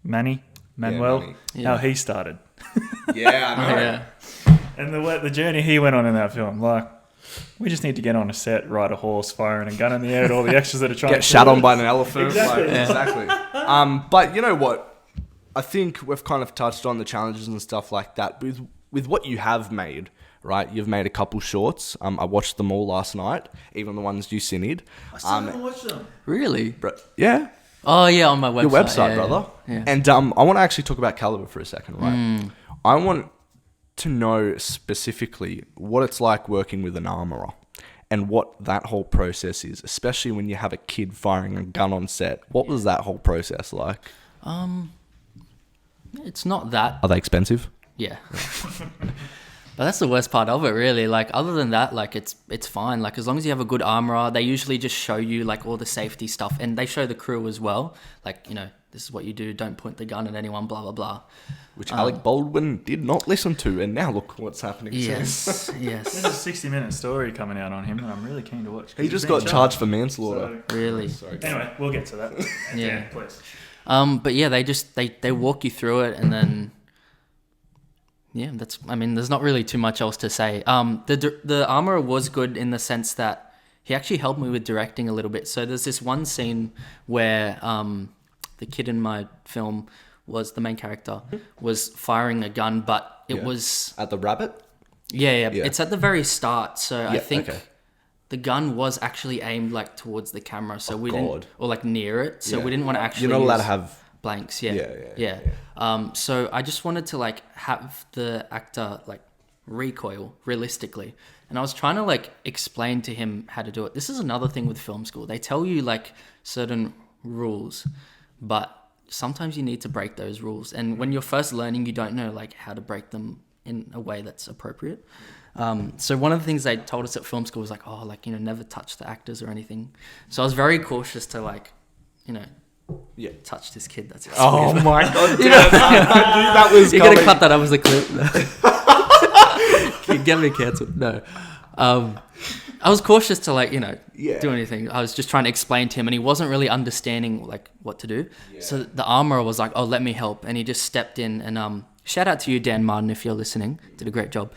Manuel. Manny. How he started. Yeah, I know. Yeah. And the journey he went on in that film, like, we just need to get on a set, ride a horse, firing a gun in the air at all the extras that are trying get to shot on by an elephant. Exactly. Like, exactly. But you know what? I think we've kind of touched on the challenges and stuff like that. With what you have made, right? You've made a couple shorts. I watched them all last night, even the ones you cineed. I still haven't watched them. Really? Yeah. Oh yeah, on my website. Your website, yeah, brother. Yeah. And I want to actually talk about Calibre for a second, right? I want to know specifically what it's like working with an armourer and what that whole process is, especially when you have a kid firing a gun on set. What was that whole process like? It's not that. Are they expensive? Yeah. But that's the worst part of it, really. Like, other than that, like, it's fine. Like, as long as you have a good armorer, they usually just show you, like, all the safety stuff. And they show the crew as well. Like, you know, this is what you do. Don't point the gun at anyone, blah, blah, blah. Which Alec Baldwin did not listen to. And now look what's happening. Yes, yes. There's a 60-minute story coming out on him that I'm really keen to watch. He just got charged for manslaughter. So, really? Sorry. Anyway, we'll get to that. Yeah. Please. But yeah, they walk you through it, and then... Yeah, there's not really too much else to say. The armorer was good in the sense that he actually helped me with directing a little bit. So there's this one scene where the kid in my film was the main character, was firing a gun, but it was... At the rabbit? Yeah. It's at the very start. So I think okay. the gun was actually aimed like towards the camera. So we God. didn't... Or like near it. So we didn't want to actually You're not allowed to use have... blanks. Yeah. So I just wanted to like have the actor like recoil realistically, and I was trying to like explain to him how to do it. This is another thing with film school. They tell you like certain rules, but sometimes you need to break those rules. And when you're first learning, you don't know like how to break them in a way that's appropriate. So one of the things they told us at film school was like, oh, like, you know, never touch the actors or anything. So I was very cautious to like, you know, touch this kid. That's Oh weird. my God. You know, that was You're going to cut that up as a clip. You get me cancelled. No. I was cautious to like, you know, do anything. I was just trying to explain to him, and he wasn't really understanding like what to do. So the armorer was like, oh, let me help. And he just stepped in, and shout out to you, Dan Martin, if you're listening. Did a great job.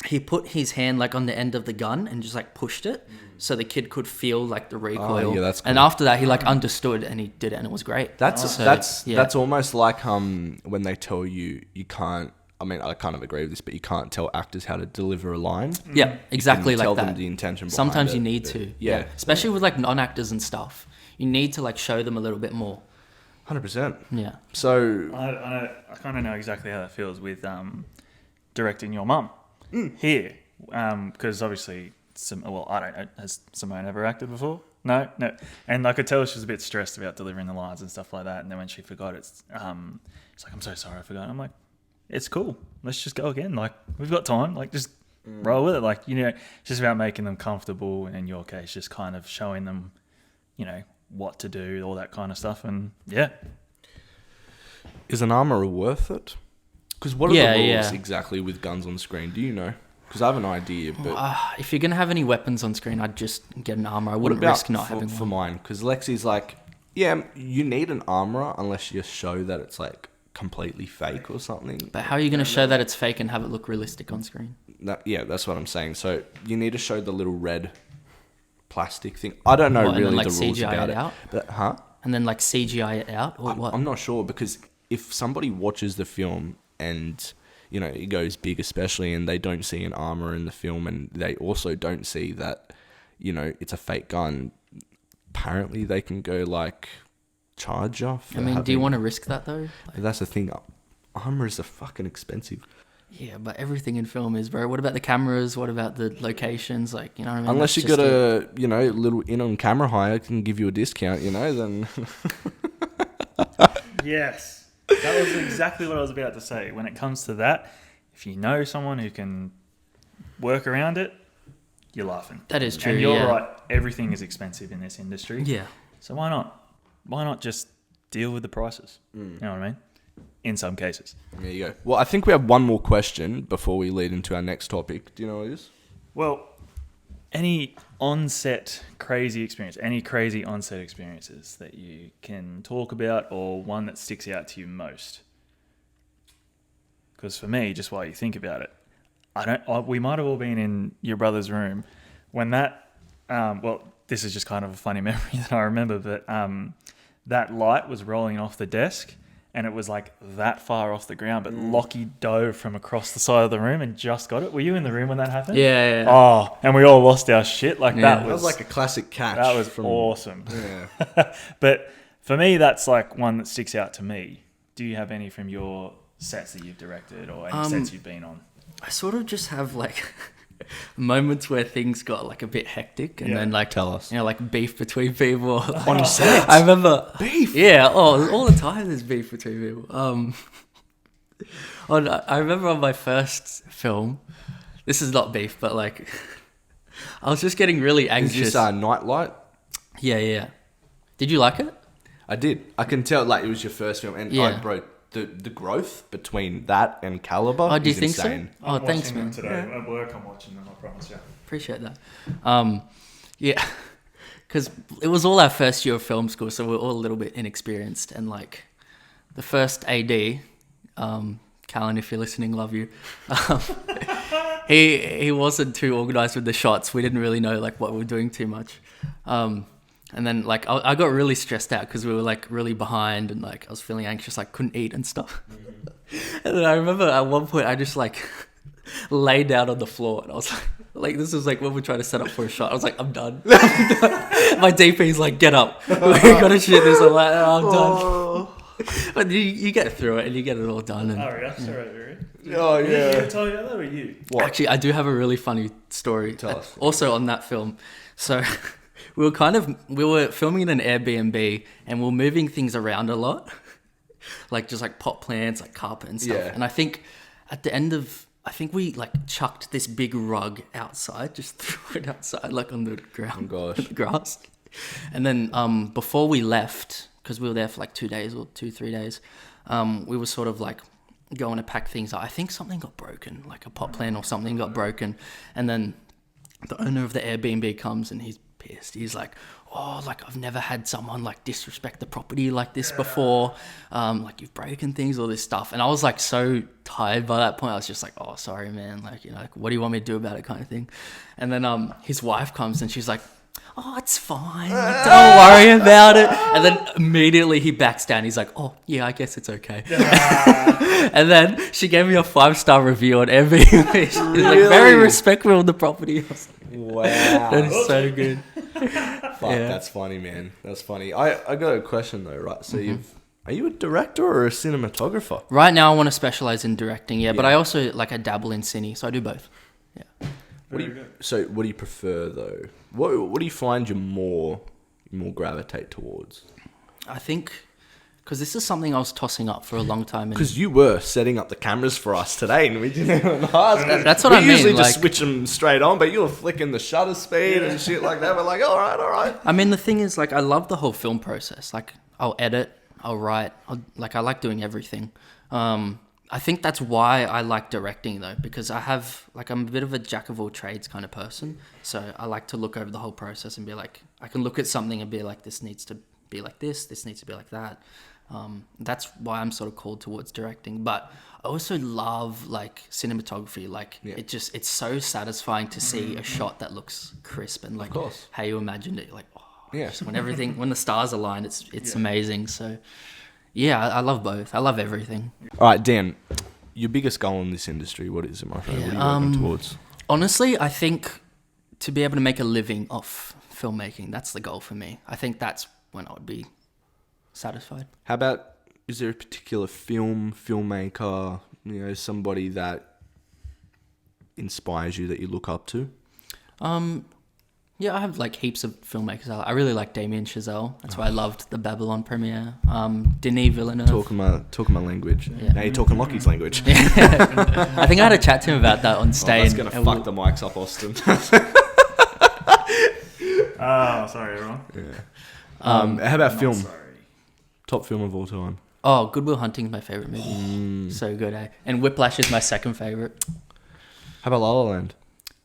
He put his hand like on the end of the gun and just like pushed it so the kid could feel like the recoil. yeah, that's cool. And after that, he like understood and he did it and it was great. That's almost like when they tell you can't. I mean, I kind of agree with this, but you can't tell actors how to deliver a line. Yeah, exactly you can like tell that. them the intention behind Sometimes it, you need but- to. Yeah. Especially with like non-actors and stuff. You need to like show them a little bit more. 100%. Yeah. So I kind of know exactly how that feels with directing your mum here, because obviously, I don't know. Has Simone ever acted before? No. And I could tell she was a bit stressed about delivering the lines and stuff like that. And then when she forgot, it's like, I'm so sorry, I forgot. And I'm like, it's cool. Let's just go again. Like, we've got time. Like, just roll with it. Like, it's just about making them comfortable. And in your case, just kind of showing them, what to do, all that kind of stuff. And yeah. is an armourer worth it? Because what are the rules exactly with guns on screen? Do you know? Because I have an idea, but If you're going to have any weapons on screen, I'd just get an armor. I what wouldn't about risk not having for one. mine? Because Lexi's like, yeah, you need an armourer unless you show that it's like completely fake or something. But how are you going to show that it's fake and have it look realistic on screen? That's what I'm saying. So you need to show the little red plastic thing. I don't know What, and really then, like, the rules CGI about it it. out? But, And then like CGI it out or what? I'm not sure, because if somebody watches the film and it goes big, especially, and they don't see an armor in the film, and they also don't see that it's a fake gun, apparently they can go like charge off. I mean, do you want to risk that though? That's the thing. Armors are fucking expensive. Yeah, but everything in film is, bro. What about the cameras? What about the locations? Like, you know what I mean? Unless you That's got just a little in on camera hire, can give you a discount. Then Yes. That was exactly what I was about to say. When it comes to that, if you know someone who can work around it, you're laughing. That is true. And you're yeah. right. Everything is expensive in this industry. Yeah. So why not? Why not just deal with the prices? You know what I mean? In some cases. there you go. Well, I think we have one more question before we lead into our next topic. Do you know what it is? Well, any on-set crazy experience, any crazy on-set experiences that you can talk about, or one that sticks out to you most? Because for me, just while you think about it, we might have all been in your brother's room when that, this is just kind of a funny memory that I remember, but that light was rolling off the desk, and it was like that far off the ground, but Lockie dove from across the side of the room and just got it. Were you in the room when that happened? Yeah. Oh, and we all lost our shit. Like Yeah. that was like a classic catch. that was awesome. Yeah. But for me, that's like one that sticks out to me. Do you have any from your sets that you've directed, or any sets you've been on? I sort of just have like moments where things got like a bit hectic, and Yeah. then like Tell us. like beef between people On set? I remember Beef? Yeah, all the time there's beef between people. I remember on my first film, this is not beef, but like I was just getting really Is anxious. this Nightlight? Yeah. Did you like it? I did. I can tell, like, it was your first film, and Yeah. bro, the growth between that and Calibre Oh, do you is think insane. so? Oh, thanks, man. Today at work, I'm watching them. I promise you. Appreciate that. Yeah, because it was all our first year of film school, so we're all a little bit inexperienced. And like the first AD, Callan, if you're listening, love you. He wasn't too organized with the shots. We didn't really know like what we were doing too much. And then like I got really stressed out because we were like really behind, and like I was feeling anxious, like couldn't eat and stuff. And then I remember at one point I just like lay down on the floor, and I was like this was like when we're trying to set up for a shot. I was like, I'm done. My DP's like, get up. We gotta shoot this. I'm like, oh, I'm done. But you get through it and you get it all done. And, Oh, yeah. You told me that, or you? What? Actually, I do have a really funny story. Tell us. Also on that film. So we were filming in an Airbnb, and we were moving things around a lot. Like just like pot plants, like carpet and stuff. Yeah. And I think at the end of, I think we like chucked this big rug outside, just threw it outside like on the ground, Oh, gosh. the grass. And then before we left, because we were there for like 2 days or 3 days, we were sort of like going to pack things up. I think something got broken, like a pot plant or something got broken. And then the owner of the Airbnb comes, and he's pissed. He's like, oh, like I've never had someone like disrespect the property like this before. Like you've broken things, all this stuff. And I was like so tired by that point. I was just like, oh, sorry, man. Like, you know, like, what do you want me to do about it, kind of thing. And then his wife comes and she's like, oh, it's fine. Like, don't worry about it. And then immediately he backs down. He's like, oh, yeah, I guess it's okay. And then she gave me a 5-star review on Airbnb. She's like, very respectful of the property. I was like, Wow. that is so good. Fuck, that's funny, man. That's funny. I got a question though, right? So are you a director or a cinematographer? Right now I want to specialize in directing, but I also like I dabble in cine, so I do both. Yeah. What do you prefer though? What do you find you more gravitate towards? I think because this is something I was tossing up for a long time. Because you were setting up the cameras for us today, and we didn't even ask. That's what I mean. We usually just like, switch them straight on, but you were flicking the shutter speed and shit like that. We're like, all right. I mean, the thing is, like, I love the whole film process. Like, I'll edit, I'll write, I like doing everything. I think that's why I like directing though, because I'm a bit of a jack of all trades kind of person. So I like to look over the whole process and be like, I can look at something and be like, this needs to be like this needs to be like that. That's why I'm sort of called towards directing. But I also love like cinematography. Like it's so satisfying to see a shot that looks crisp and like how you imagined it. Like, just when the stars align, it's amazing. So yeah, I love both. I love everything. All right, Dan, your biggest goal in this industry, what is it, my friend? What are you working towards? Honestly, I think to be able to make a living off filmmaking, that's the goal for me. I think that's when I would be satisfied. How about, is there a particular filmmaker, somebody that inspires you that you look up to? Yeah, I have like heaps of filmmakers. I really like Damien Chazelle. That's why I loved the Babylon premiere. Denis Villeneuve. Talking my language. Yeah. Now you're talking Lockie's language. I think I had a chat to him about that on stage. That's going to fuck the mics up, Austin. Sorry, everyone. Yeah. How about film? Sorry. Top film of all time. Oh, Good Will Hunting is my favourite movie. So good, eh? And Whiplash is my second favourite. How about La La Land?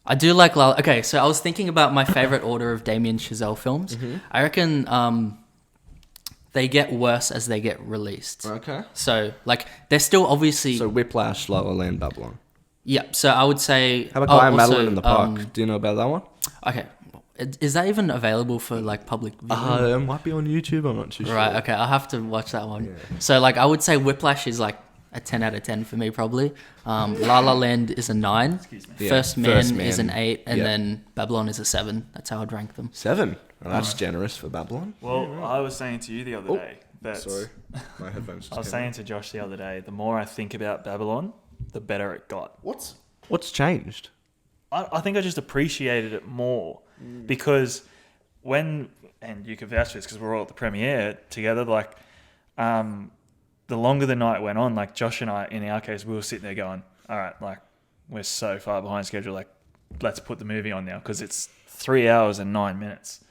I do like La La... Okay, so I was thinking about my favourite order of Damien Chazelle films. Mm-hmm. I reckon they get worse as they get released. Okay. So, like, they're still obviously... So Whiplash, La La Land, Babylon. Yeah, so I would say... How about Guy and Madeline in the Park? Do you know about that one? Okay. Is that even available for, like, public viewing? It might be on YouTube, I'm not too sure. Right, okay, I'll have to watch that one. Yeah. So, like, I would say Whiplash is, like, a 10 out of 10 for me, probably. La La Land is a 9. Excuse me. First Man is an 8. And then Babylon is a 7. That's how I'd rank them. 7? Well, that's generous for Babylon. Well, I was saying to you the other day that... Sorry, my headphones just I was saying to Josh the other day, the more I think about Babylon, the better it got. What's changed? I think I just appreciated it more because and you can vouch for this because we're all at the premiere together, like... the longer the night went on, like Josh and I, in our case, we were sitting there going, all right, like we're so far behind schedule. Like, let's put the movie on now because it's 3 hours and 9 minutes.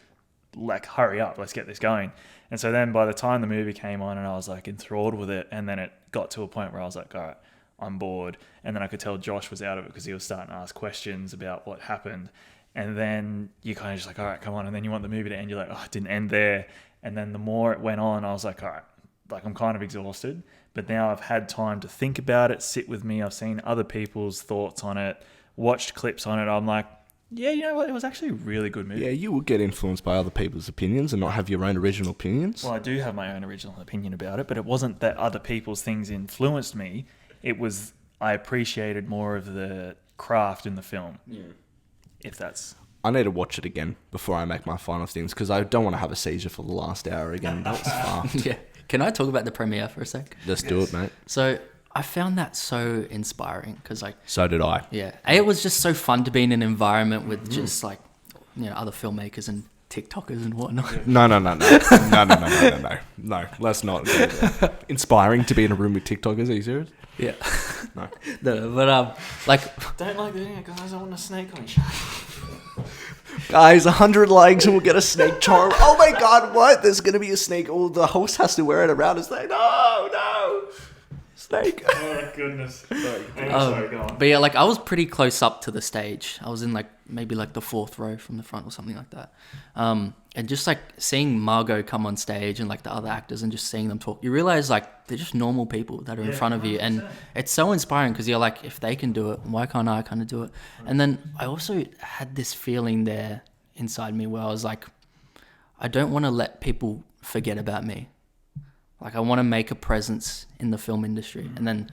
Like, hurry up, let's get this going. And so then by the time the movie came on and I was like enthralled with it, and then it got to a point where I was like, all right, I'm bored. And then I could tell Josh was out of it because he was starting to ask questions about what happened. And then you kind of just like, all right, come on. And then you want the movie to end. You're like, oh, it didn't end there. And then the more it went on, I was like, all right, like I'm kind of exhausted, but now I've had time to think about it, sit with me. I've seen other people's thoughts on it, watched clips on it. I'm like, yeah, you know what? It was actually a really good movie. Yeah, you will get influenced by other people's opinions and not have your own original opinions. Well, I do have my own original opinion about it, but it wasn't that other people's things influenced me. It was, I appreciated more of the craft in the film. Yeah. If that's... I need to watch it again before I make my final things because I don't want to have a seizure for the last hour again. That was fast. Yeah. Can I talk about the premiere for a sec? Let's do it, mate. So I found that so inspiring because, like, so did I. Yeah, it was just so fun to be in an environment with just like, other filmmakers and TikTokers and whatnot. No. Let's not. Inspiring to be in a room with TikTokers. Are you serious? Yeah. No. But like, don't like doing it, guys. I want a snake on your Guys, 100 likes and we'll get a snake charm. Oh my god, what? There's going to be a snake. Oh, the host has to wear it around his neck. No. snake. Oh goodness. Sorry, go on. But yeah, like I was pretty close up to the stage. I was in like maybe like the 4th row from the front or something like that. And just like seeing Margot come on stage and like the other actors and just seeing them talk, you realize like they're just normal people that are in front of you. And it's so inspiring because you're like, if they can do it, why can't I kind of do it? And then I also had this feeling there inside me where I was like, I don't want to let people forget about me. Like I want to make a presence in the film industry. And then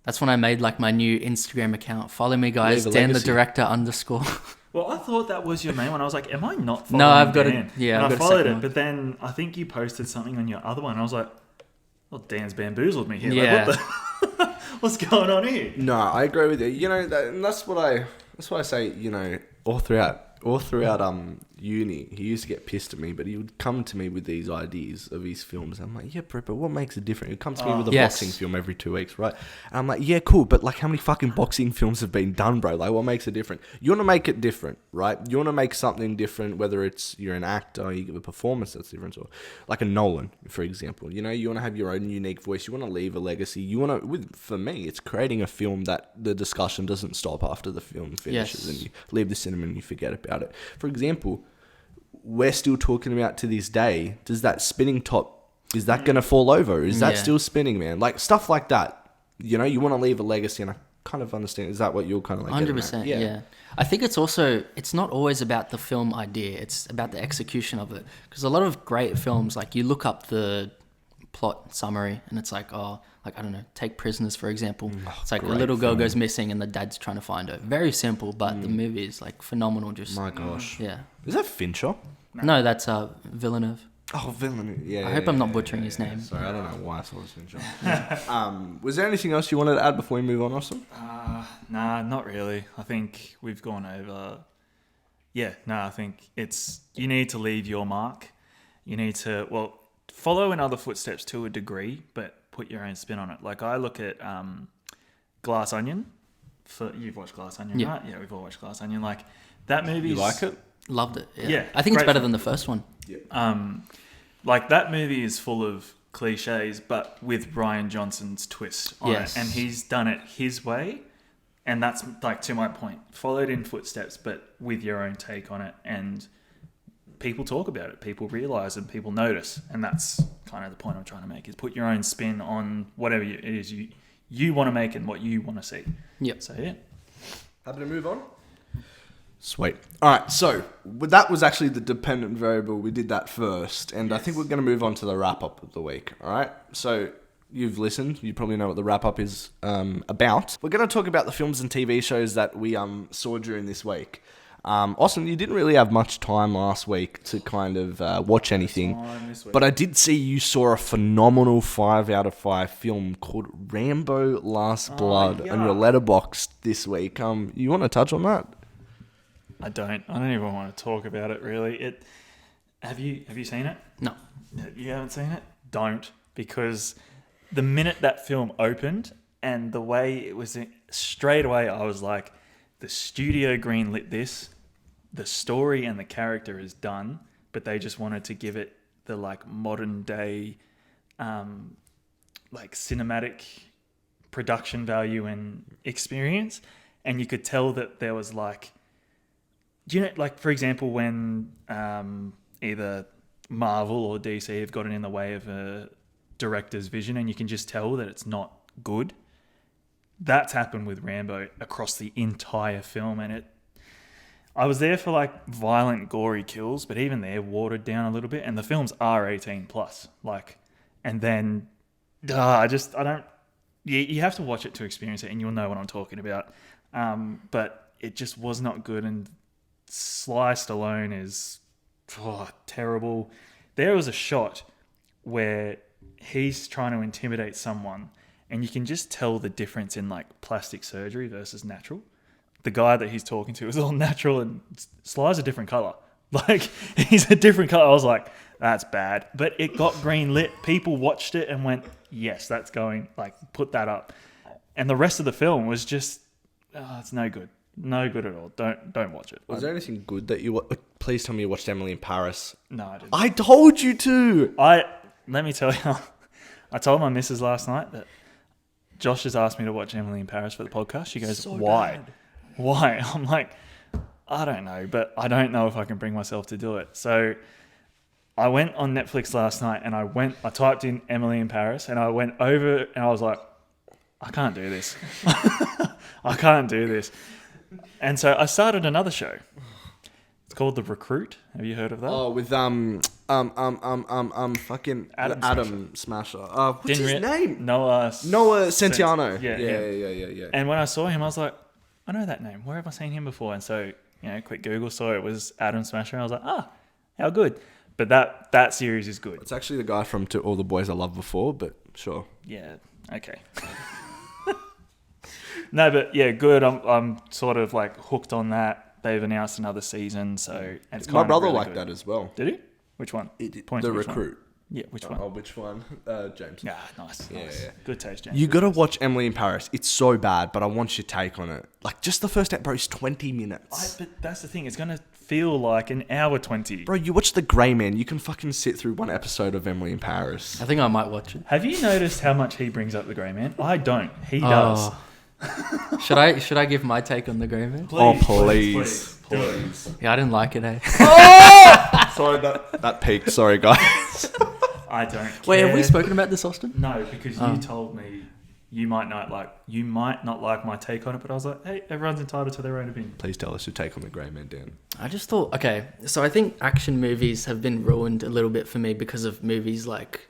that's when I made like my new Instagram account. Follow me guys, Dan the Director _ Well, I thought that was your main one. I was like, am I not following No, I've got Dan? it. Yeah, and I've I got a followed second it, one. but then I think you posted something on your other one. And I was like, well, Dan's bamboozled me here. Yeah. Like, what's going on here? No, I agree with you. You know, and that's what I say. You know, all throughout uni, he used to get pissed at me, but he would come to me with these ideas of his films. I'm like, yeah, but what makes it different? He'd come to me with a boxing film every 2 weeks, right? And I'm like, yeah, cool, but like how many fucking boxing films have been done, bro? Like what makes it different? You want to make it different, right? You want to make something different, whether it's you're an actor, you give a performance that's different, or like a Nolan, for example. You know, you want to have your own unique voice. You want to leave a legacy. You want to, for me, it's creating a film that the discussion doesn't stop after the film finishes and you leave the cinema and you forget about it. For example, we're still talking about to this day, does that spinning top, is that going to fall over? Is that still spinning, man? Like stuff like that. You know, you want to leave a legacy, and I kind of understand. Is that what you're kind of like? 100%. Yeah. I think it's not always about the film idea. It's about the execution of it. Because a lot of great films, like you look up the plot summary and it's like, I don't know, take Prisoners, for example. It's like a little girl goes missing and the dad's trying to find her. Very simple, but the movie is like phenomenal. Just My gosh. Yeah. Is that Fincher? No, that's Villeneuve. Oh, Villeneuve. Yeah. I hope I'm not butchering his name. Sorry, I don't know why I thought it was Fincher. Was there anything else you wanted to add before we move on, Austin? Nah, not really. I think we've gone over. Yeah, no, I think you need to leave your mark. You need to, follow in other footsteps to a degree, but put your own spin on it. Like I look at Glass Onion. You've watched Glass Onion, right? Yeah, we've all watched Glass Onion. Like that movie. You like it? Loved it. Yeah, I think it's better film. than the first one. Yeah. Like that movie is full of cliches, but with Rian Johnson's twist on it, and he's done it his way. And that's like to my point, followed in footsteps, but with your own take on it, and people talk about it, people realize and people notice, and that's kind of the point I'm trying to make: is put your own spin on whatever it is you want to make and what you want to see. Yep. So yeah. Happy to move on? Sweet. All right, so that was actually the dependent variable. We did that first, and I think we're going to move on to the wrap-up of the week, all right? So you've listened. You probably know what the wrap-up is about. We're going to talk about the films and TV shows that we saw during this week. Austin, you didn't really have much time last week to kind of watch anything, but I did see you saw a phenomenal 5 out of 5 film called Rambo: Last Blood on your Letterboxd this week. You want to touch on that? I don't even want to talk about it really. Have you seen it? No. You haven't seen it? Don't, because the minute that film opened and the way it was straight away, I was like, the studio greenlit this, the story and the character is done, but they just wanted to give it the like modern day, like cinematic production value and experience. And you could tell that there was like, do you know, like for example, when either Marvel or DC have gotten in the way of a director's vision and you can just tell that it's not good. That's happened with Rambo across the entire film, and I was there for like violent, gory kills, but even they're watered down a little bit, and the films are 18+. Like, and then you have to watch it to experience it, and you'll know what I'm talking about. But it just was not good, and Sly Stallone is terrible. There was a shot where he's trying to intimidate someone, and you can just tell the difference in like plastic surgery versus natural. The guy that he's talking to is all natural, and Sly's a different color. Like, he's a different color. I was like, that's bad. But it got green lit. People watched it and went, yes, that's going, like, put that up. And the rest of the film was just, it's no good. No good at all. Don't watch it. Was there anything good that you... Please tell me you watched Emily in Paris. No, I didn't. I told you to! Let me tell you, I told my missus last night that Josh has asked me to watch Emily in Paris for the podcast. She goes, So why? bad. Why? I'm like, I don't know, but I don't know if I can bring myself to do it. So I went on Netflix last night and I typed in Emily in Paris and I went over and I was like, I can't do this. I can't do this. And so I started another show. It's called The Recruit. Have you heard of that? Oh, with fucking Adam Smasher. What's his name? Noah Centineo. Yeah. Yeah. And when I saw him, I was like, I know that name. Where have I seen him before? And so, quick Google saw it was Adam Smasher. And I was like, how good. But that series is good. It's actually the guy from To All the Boys I Loved Before, but sure. Yeah. Okay. No, but yeah, good. I'm sort of like hooked on that. They've announced another season, so and it's My kind brother of really liked good. that as well. Did he? Which one? Point The to which one? Recruit. Yeah, which one? Oh, which one? James. Yeah, nice. Yeah. Good taste, James. You got to watch Emily in Paris. It's so bad, but I want your take on it. Like, just the first episode is 20 minutes. But that's the thing. It's going to feel like an hour 20. Bro, you watch The Grey Man. You can fucking sit through one episode of Emily in Paris. I think I might watch it. Have you noticed how much he brings up the Grey Man? I don't. He does. Should I give my take on the Grey Man? Please. Yeah, I didn't like it, eh? Sorry, that peaked. Sorry, guys. I don't care. Wait, have we spoken about this, Austin? No, because you told me you might not like my take on it, but I was like, hey, everyone's entitled to their own opinion. Please tell us your take on The Grey Man, Dan. I just thought, okay, so I think action movies have been ruined a little bit for me because of movies like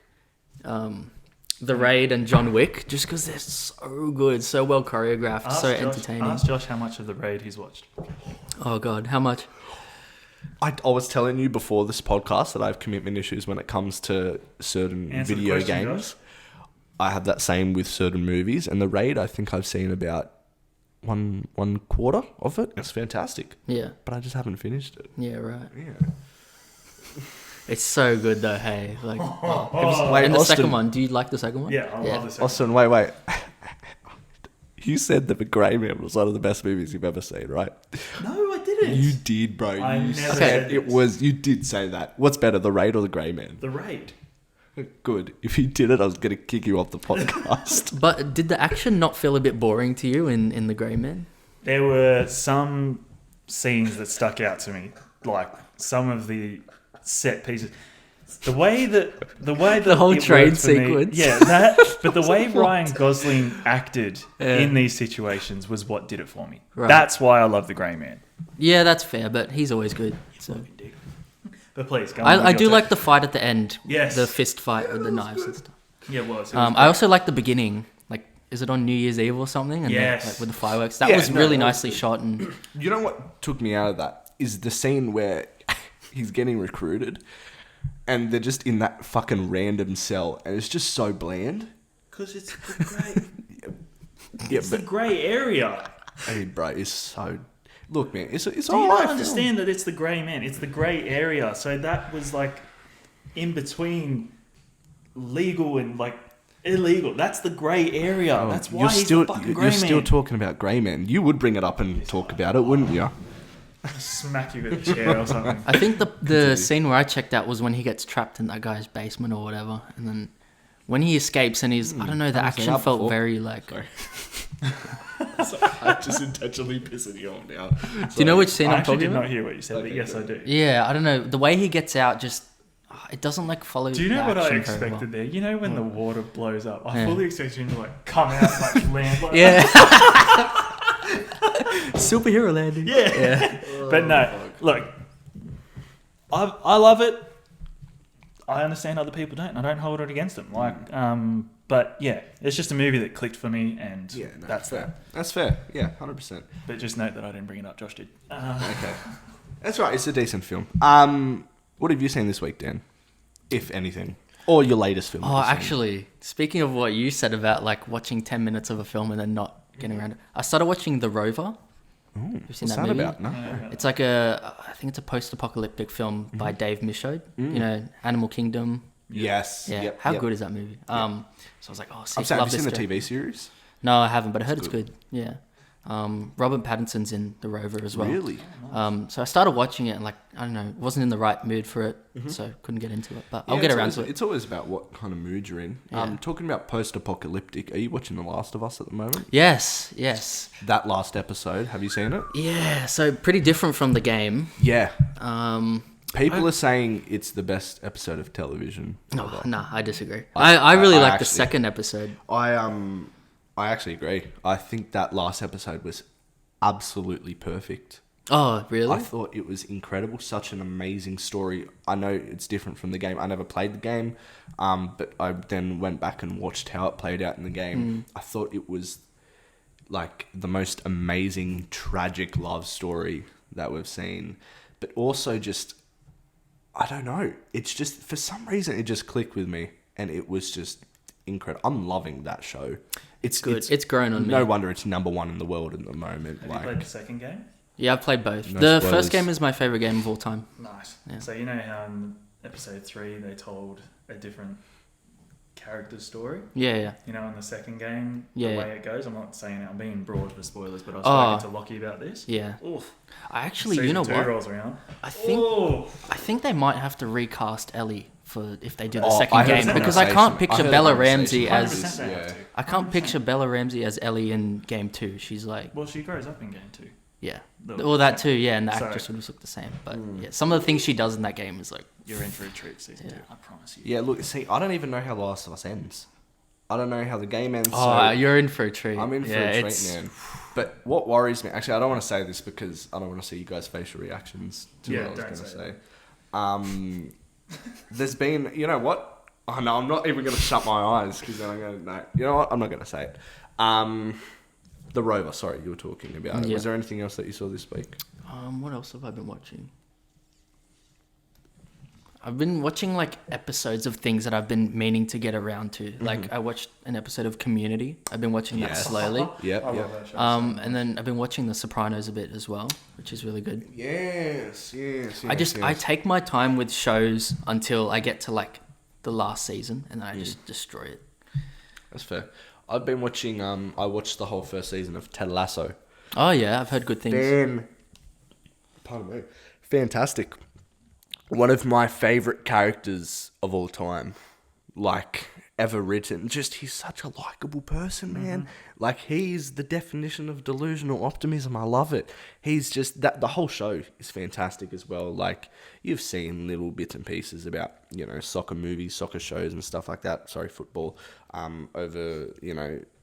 The Raid and John Wick, just because they're so good, so well choreographed, entertaining. Ask Josh how much of The Raid he's watched. Oh, God, how much? I was telling you before this podcast that I have commitment issues when it comes to certain Answer the video question, games. Josh. I have that same with certain movies, and The Raid, I think I've seen about one quarter of it. It's fantastic, Yeah. but I just haven't finished it. Yeah, right. Yeah. It's so good, though, hey. Like, Wait, and the Austin, second one, do you like the second one? Yeah, I love this. Austin, wait. You said that The Grey Man was one of the best movies you've ever seen, right? No, I didn't. You did, bro. I You never said said it this. was. You did say that. What's better, The Raid or The Grey Man? The Raid. Good. If you did it, I was going to kick you off the podcast. But did the action not feel a bit boring to you in The Grey Man? There were some scenes that stuck out to me, like some of the set pieces. The way that The whole it train worked for me- sequence. yeah, that. But the way Ryan Gosling acted in these situations was what did it for me. Right. That's why I love The Grey Man. Yeah, that's fair, but he's always good. So. But please, go on. I do like the fight at the end. Yes. The fist fight with the knives and stuff. Yeah, it was. I also like the beginning. Like, is it on New Year's Eve or something? And Yes. like with the fireworks. That Yeah, was no, really that was nicely shot. And You know what took me out of that is the scene where he's getting recruited and they're just in that fucking random cell and it's just so bland. Because it's the grey. Yeah, It's the but grey area. hey, bro, it's so... Look, man, it's Do you all not right. understand that it's the grey man? It's the grey area. So that was like in between legal and like illegal. That's the grey area. Oh, That's why he's the fucking grey You're man. still talking about Grey Man. You would bring it up and talk about it, wouldn't you? Smack you with a chair or something. I think the scene where I checked out was when he gets trapped in that guy's basement or whatever. And then when he escapes and he's, I don't know, the I've seen action that felt before. very like... Sorry. I'm just intentionally pissing you off now. Do you know which scene I I'm actually talking did about? not hear what you said, but Okay, yes, good. I do. Yeah, I don't know. The way he gets out just... It doesn't like follow Do you know the what I action very well. expected there? You know when the water blows up? I Yeah. fully expected him to like come out like land like Yeah. Superhero landing. Yeah. But no, look, I love it. I understand other people don't. I don't hold it against them. Like, but yeah, it's just a movie that clicked for me, and Yeah, no, that's fair. that. That's fair. Yeah, 100%. But just note that I didn't bring it up. Josh did. Okay. That's right. It's a decent film. What have you seen this week, Dan? If anything. Or your latest film. that Oh, you've seen. actually, speaking of what you said about like watching 10 minutes of a film and then not getting around it, I started watching The Rover. Ooh, You've seen what's that that movie? about? No. It's like I think it's a post-apocalyptic film by Dave Michaud. You know, Animal Kingdom. Yes. Yeah. Yep, How yep. good is that movie? So I was like, oh, sick. I'm saying, love have you this seen the story. TV series? No, I haven't, but I heard it's good. Yeah. Robert Pattinson's in The Rover as well. Really? So I started watching it and like, I don't know, wasn't in the right mood for it, so couldn't get into it. But I'll get around to it. It's always about what kind of mood you're in. Yeah. Talking about post-apocalyptic, are you watching The Last of Us at the moment? Yes. That last episode, have you seen it? Yeah, so pretty different from the game. Yeah. Um, People are saying it's the best episode of television. no, I disagree. I really like the actually- second episode. I actually agree. I think that last episode was absolutely perfect. Oh, really? I thought it was incredible. Such an amazing story. I know it's different from the game. I never played the game, but I then went back and watched how it played out in the game. I thought it was like the most amazing, tragic love story that we've seen. But also just, I don't know. It's just, for some reason, it just clicked with me. And it was just incredible. I'm loving that show. It's good. It's grown on me. No wonder it's number one in the world at the moment. Have you played the second game? Yeah, I've played both. No the spoilers. first game is my favorite game of all time. Nice. Yeah. So you know how in episode 3 they told a different character story? Yeah. You know, in the second game, Yeah. the way it goes. I'm not saying I'm being broad for spoilers, but I was Oh. spoken to Lockie about this. Yeah. Oof. I actually, Season you know 2 what? rolls around. I think Oof. I think they might have to recast Ellie for if they do the Oh, second I heard game that because I conversation. can't picture I heard Bella that Ramsey conversation. as 100% they have Yeah. to. I can't picture Bella Ramsey as Ellie in game 2. She's like, Well, she grows up in game 2. yeah. The- Well, that too, yeah, and the So- actress would just look the same. But yeah, some of the things she does in that game is like, You're in for a treat, season Yeah. 2. I promise you. Yeah, look, see, I don't even know how The Last of Us ends. I don't know how the game ends. oh, so you're in for a treat. I'm in for Yeah, a treat, it's- man. But what worries me, actually, I don't want to say this because I don't want to see you guys' facial reactions to Yeah, what I was don't going to say say. There's been, you know what? Oh no, I'm not even going to shut my eyes because then I'm going to know. You know what? I'm not going to say it. The Rover. Sorry, you were talking about it. Yeah. Was there anything else that you saw this week? What else have I been watching? I've been watching like episodes of things that I've been meaning to get around to. Like I watched an episode of Community. I've been watching that Yes. slowly. Yep. I Yep. love that show. And then I've been watching The Sopranos a bit as well, which is really good. Yes. I take my time with shows until I get to like the last season, and then I just destroy it. That's fair. I've been watching. I watched the whole first season of Ted Lasso. Oh yeah, I've heard good things. Pardon me. Fantastic. One of my favorite characters of all time, like ever written. Just he's such a likable person, man. Like he's the definition of delusional optimism. I love it. He's just that. The whole show is fantastic as well. Like you've seen little bits and pieces about soccer movies, soccer shows, and stuff like that. Sorry, football. Over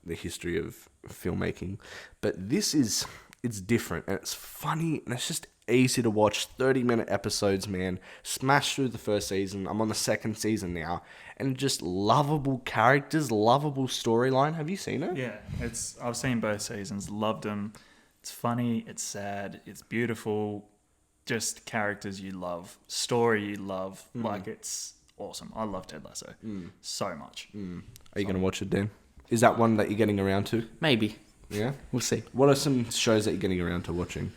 the history of filmmaking, but this is it's different and it's funny and it's just easy to watch. 30-minute episodes, man. Smash through the first season. I'm on the second season now, and just lovable characters, lovable storyline. Have you seen it? Yeah, I've seen both seasons, loved them. It's funny, it's sad, it's beautiful, just characters you love, story you love. Like it's awesome. I love Ted Lasso so much. Are you going to watch it, Dan? Is that one that you're getting around to? Maybe Yeah. we'll see. What are some shows that you're getting around to watching?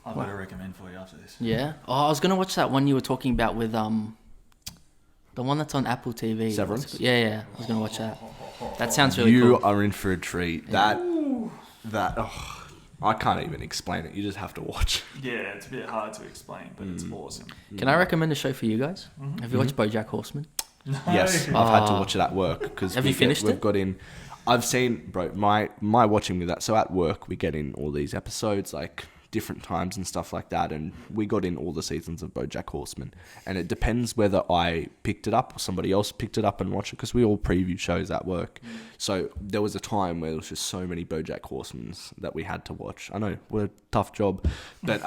I've got to recommend for you after this. Yeah. Oh, I was gonna watch that one you were talking about with the one that's on Apple TV. Severance? What's it called? Yeah. I was gonna watch that. That sounds really You cool. are in for a treat. That I can't even explain it. You just have to watch. Yeah, it's a bit hard to explain, but it's awesome. Can I recommend a show for you guys? Have you watched BoJack Horseman? Yes, I've had to watch it at work because Have you finished we've it? got in. I've seen, bro. My watching with that. So at work, we get in all these episodes like different times and stuff like that, and we got in all the seasons of BoJack Horseman. And it depends whether I picked it up or somebody else picked it up and watched it because we all preview shows at work. So there was a time where there was just so many BoJack Horsemans that we had to watch. I know, what a tough job, but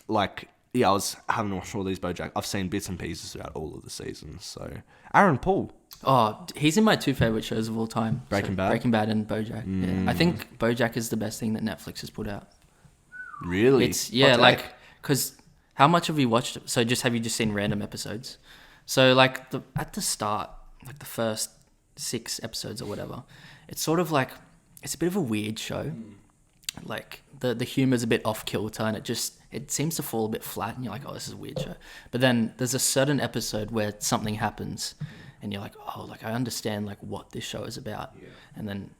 like. Yeah, I was having to watch all these BoJack. I've seen bits and pieces throughout all of the seasons. So, Aaron Paul. Oh, he's in my two favorite shows of all time. Breaking Bad? Breaking Bad and BoJack. Yeah. I think BoJack is the best thing that Netflix has put out. Really? It's yeah, What like day? because how much have you watched? So have you just seen random episodes? So like at the start, like the first 6 episodes or whatever, it's sort of like it's a bit of a weird show. Like the humor's a bit off kilter and it seems to fall a bit flat and you're like, oh, this is a weird show. But then there's a certain episode where something happens and you're like, oh, like I understand like what this show is about. And then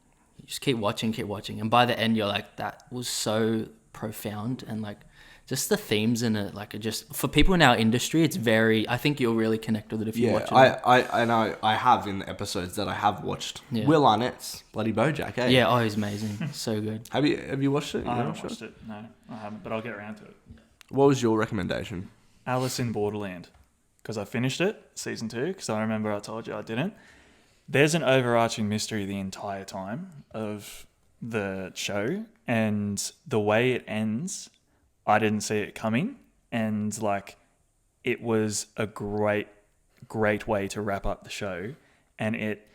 just keep watching, and by the end you're like, that was so profound, and like just the themes in it, like, it just, for people in our industry, it's very, I think you'll really connect with it if you watch it. I know I have in the episodes that I have watched. Yeah. Will Arnett's bloody BoJack, eh? Yeah, oh, he's amazing. So good. Have you watched it? I haven't watched it. No, I haven't, but I'll get around to it. What was your recommendation? Alice in Borderland, because I finished it, season 2, because I remember I told you I didn't. There's an overarching mystery the entire time of the show, and the way it ends, I didn't see it coming, and like, it was a great way to wrap up the show, and it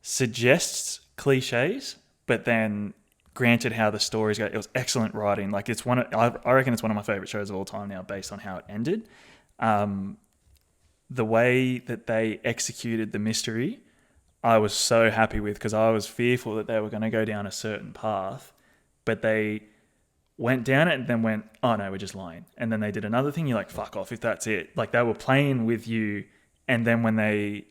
suggests cliches, but then granted how the stories go, it was excellent writing. Like, it's I reckon it's one of my favorite shows of all time now, based on how it ended. The way that they executed the mystery, I was so happy with, because I was fearful that they were going to go down a certain path, but they went down it and then went, oh no, we're just lying. And then they did another thing. You're like, fuck off if that's it. Like, they were playing with you. And then when they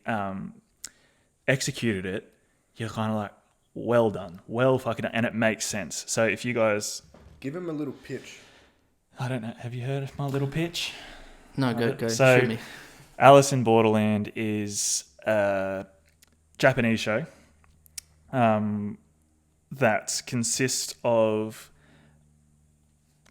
executed it, you're kind of like, well done. Well fucking done. And it makes sense. So if you guys... Give him a little pitch. I don't know. Have you heard of my little pitch? No, go. So, Shoot me. Alice in Borderland is a Japanese show that consists of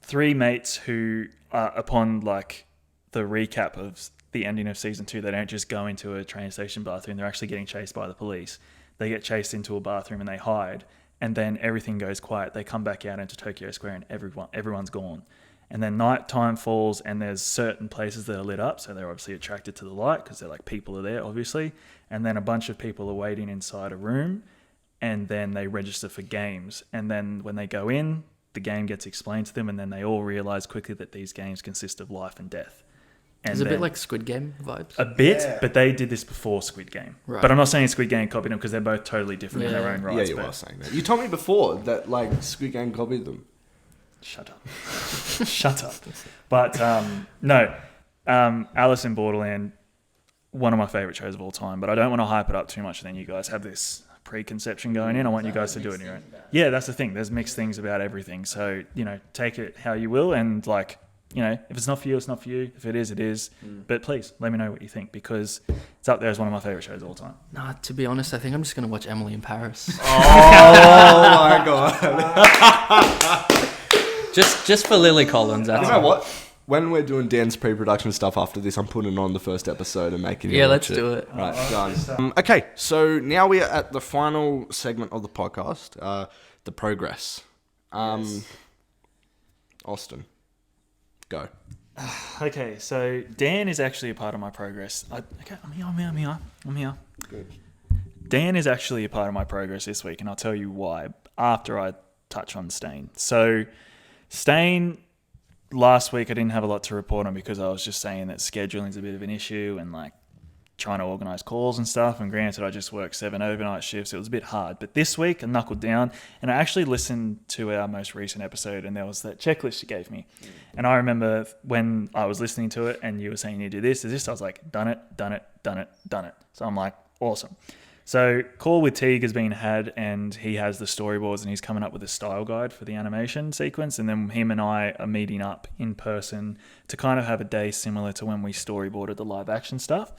3 mates who, upon like the recap of the ending of season 2, they don't just go into a train station bathroom. They're actually getting chased by the police. They get chased into a bathroom and they hide, and then everything goes quiet. They come back out into Tokyo Square and everyone's gone. And then night time falls and there's certain places that are lit up. So they're obviously attracted to the light because they're like, people are there, obviously. And then a bunch of people are waiting inside a room, and then they register for games. And then when they go in, the game gets explained to them, and then they all realize quickly that these games consist of life and death. And It's a bit like Squid Game vibes. A bit, but they did this before Squid Game. Right. But I'm not saying Squid Game copied them, because they're both totally different in their own rights. Yeah, you are saying that. You told me before that like Squid Game copied them. Shut up. Shut up. But no, Alice in Borderland, one of my favourite shows of all time, but I don't want to hype it up too much, and then you guys have this preconception going in. I want you guys to do it on your own. Yeah, that's the thing. There's mixed things about everything. So, take it how you will, and like, if it's not for you, it's not for you. If it is, it is. But please, let me know what you think, because it's up there as one of my favourite shows of all time. Nah, to be honest, I think I'm just going to watch Emily in Paris. Oh my god. Just for Lily Collins. That's You know what? When we're doing Dan's pre-production stuff after this, I'm putting on the first episode and making it. Let's do it. Right, done. Okay, so now we are at the final segment of the podcast, the progress. Austin, go. Okay, so Dan is actually a part of my progress. I'm here. Good. Dan is actually a part of my progress this week, and I'll tell you why after I touch on Stain. So, Stain, last week I didn't have a lot to report on, because I was just saying that scheduling is a bit of an issue, and like trying to organise calls and stuff. And granted, I just worked 7 overnight shifts. It was a bit hard. But this week I knuckled down, and I actually listened to our most recent episode, and there was that checklist you gave me. And I remember when I was listening to it and you were saying you do this, I was like, done it. So I'm like, awesome. So call with Teague has been had, and he has the storyboards, and he's coming up with a style guide for the animation sequence. And then him and I are meeting up in person to kind of have a day similar to when we storyboarded the live action stuff.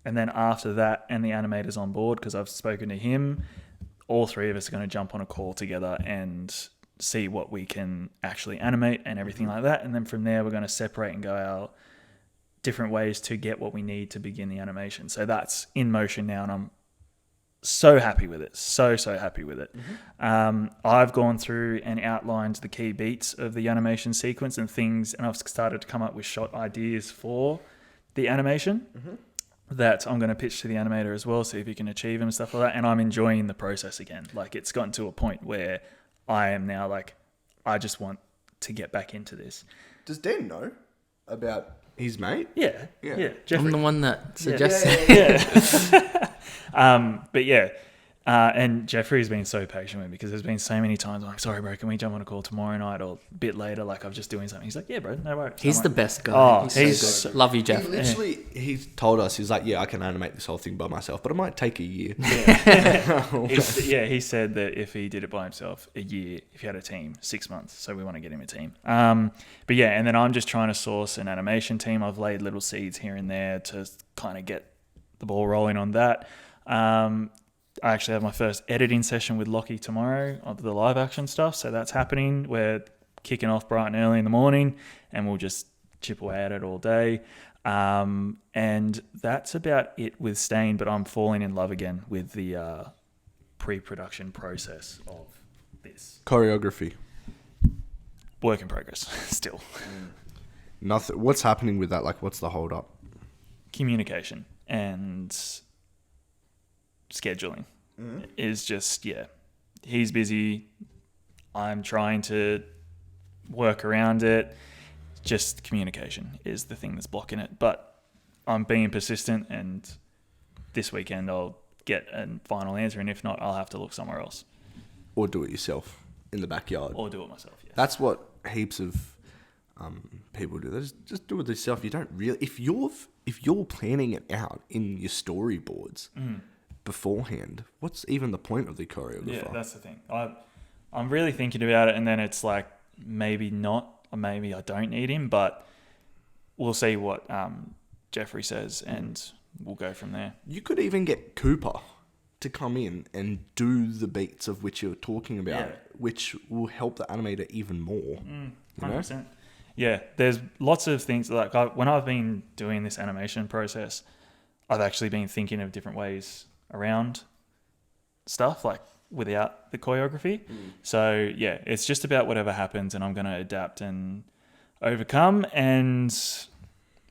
And then after that, and the animator's on board, because I've spoken to him, all 3 of us are going to jump on a call together and see what we can actually animate and everything like that. And then from there, we're going to separate and go our different ways to get what we need to begin the animation. So that's in motion now, and I'm so happy with it. So happy with it. I've gone through and outlined the key beats of the animation sequence and things, and I've started to come up with shot ideas for the animation that I'm going to pitch to the animator as well, see if he can achieve them and stuff like that. And I'm enjoying the process again. Like, it's gotten to a point where I am now like, I just want to get back into this. Does Dan know about his mate? Yeah. Jeffrey. I'm the one that suggested Yeah. But yeah, And Jeffrey's been so patient with me because there's been so many times I'm like, sorry, bro, can we jump on a call tomorrow night or a bit later? Like, I'm just doing something. He's like, yeah, bro, no worries. He's I'm the like, best guy. Oh, He's so good. Love you, Jeff. He told us, he's like, yeah, I can animate this whole thing by myself, but it might take a year. He said that if he did it by himself, a year. If he had a team, 6 months. So we want to get him a team. But yeah, and then I'm just trying to source an animation team. I've laid little seeds here and there to kind of get the ball rolling on that. I actually have my first editing session with Lockie tomorrow of the live action stuff. So that's happening. We're kicking off bright and early in the morning and we'll just chip away at it all day. And that's about it with Stain, but I'm falling in love again with the pre-production process of this. Choreography. Work in progress still. Nothing. What's happening with that? Like, what's the hold up? Communication and scheduling is just, he's busy. I'm trying to work around it. Just communication is the thing that's blocking it. But I'm being persistent, and this weekend I'll get a final answer, and if not, I'll have to look somewhere else. Or do it yourself in the backyard. Or do it myself, yeah. That's what heaps of people do. They just do it yourself. You don't really... If you're planning it out in your storyboards beforehand, what's even the point of the choreographer? Yeah, that's the thing. I'm really thinking about it, and then it's like, maybe not, or maybe I don't need him, but we'll see what Jeffrey says, and we'll go from there. You could even get Cooper to come in and do the beats of which you're talking about, which will help the animator even more. 100%. Yeah, there's lots of things. Like when I've been doing this animation process, I've actually been thinking of different ways around stuff, like without the choreography. So yeah, it's just about whatever happens, and I'm going to adapt and overcome and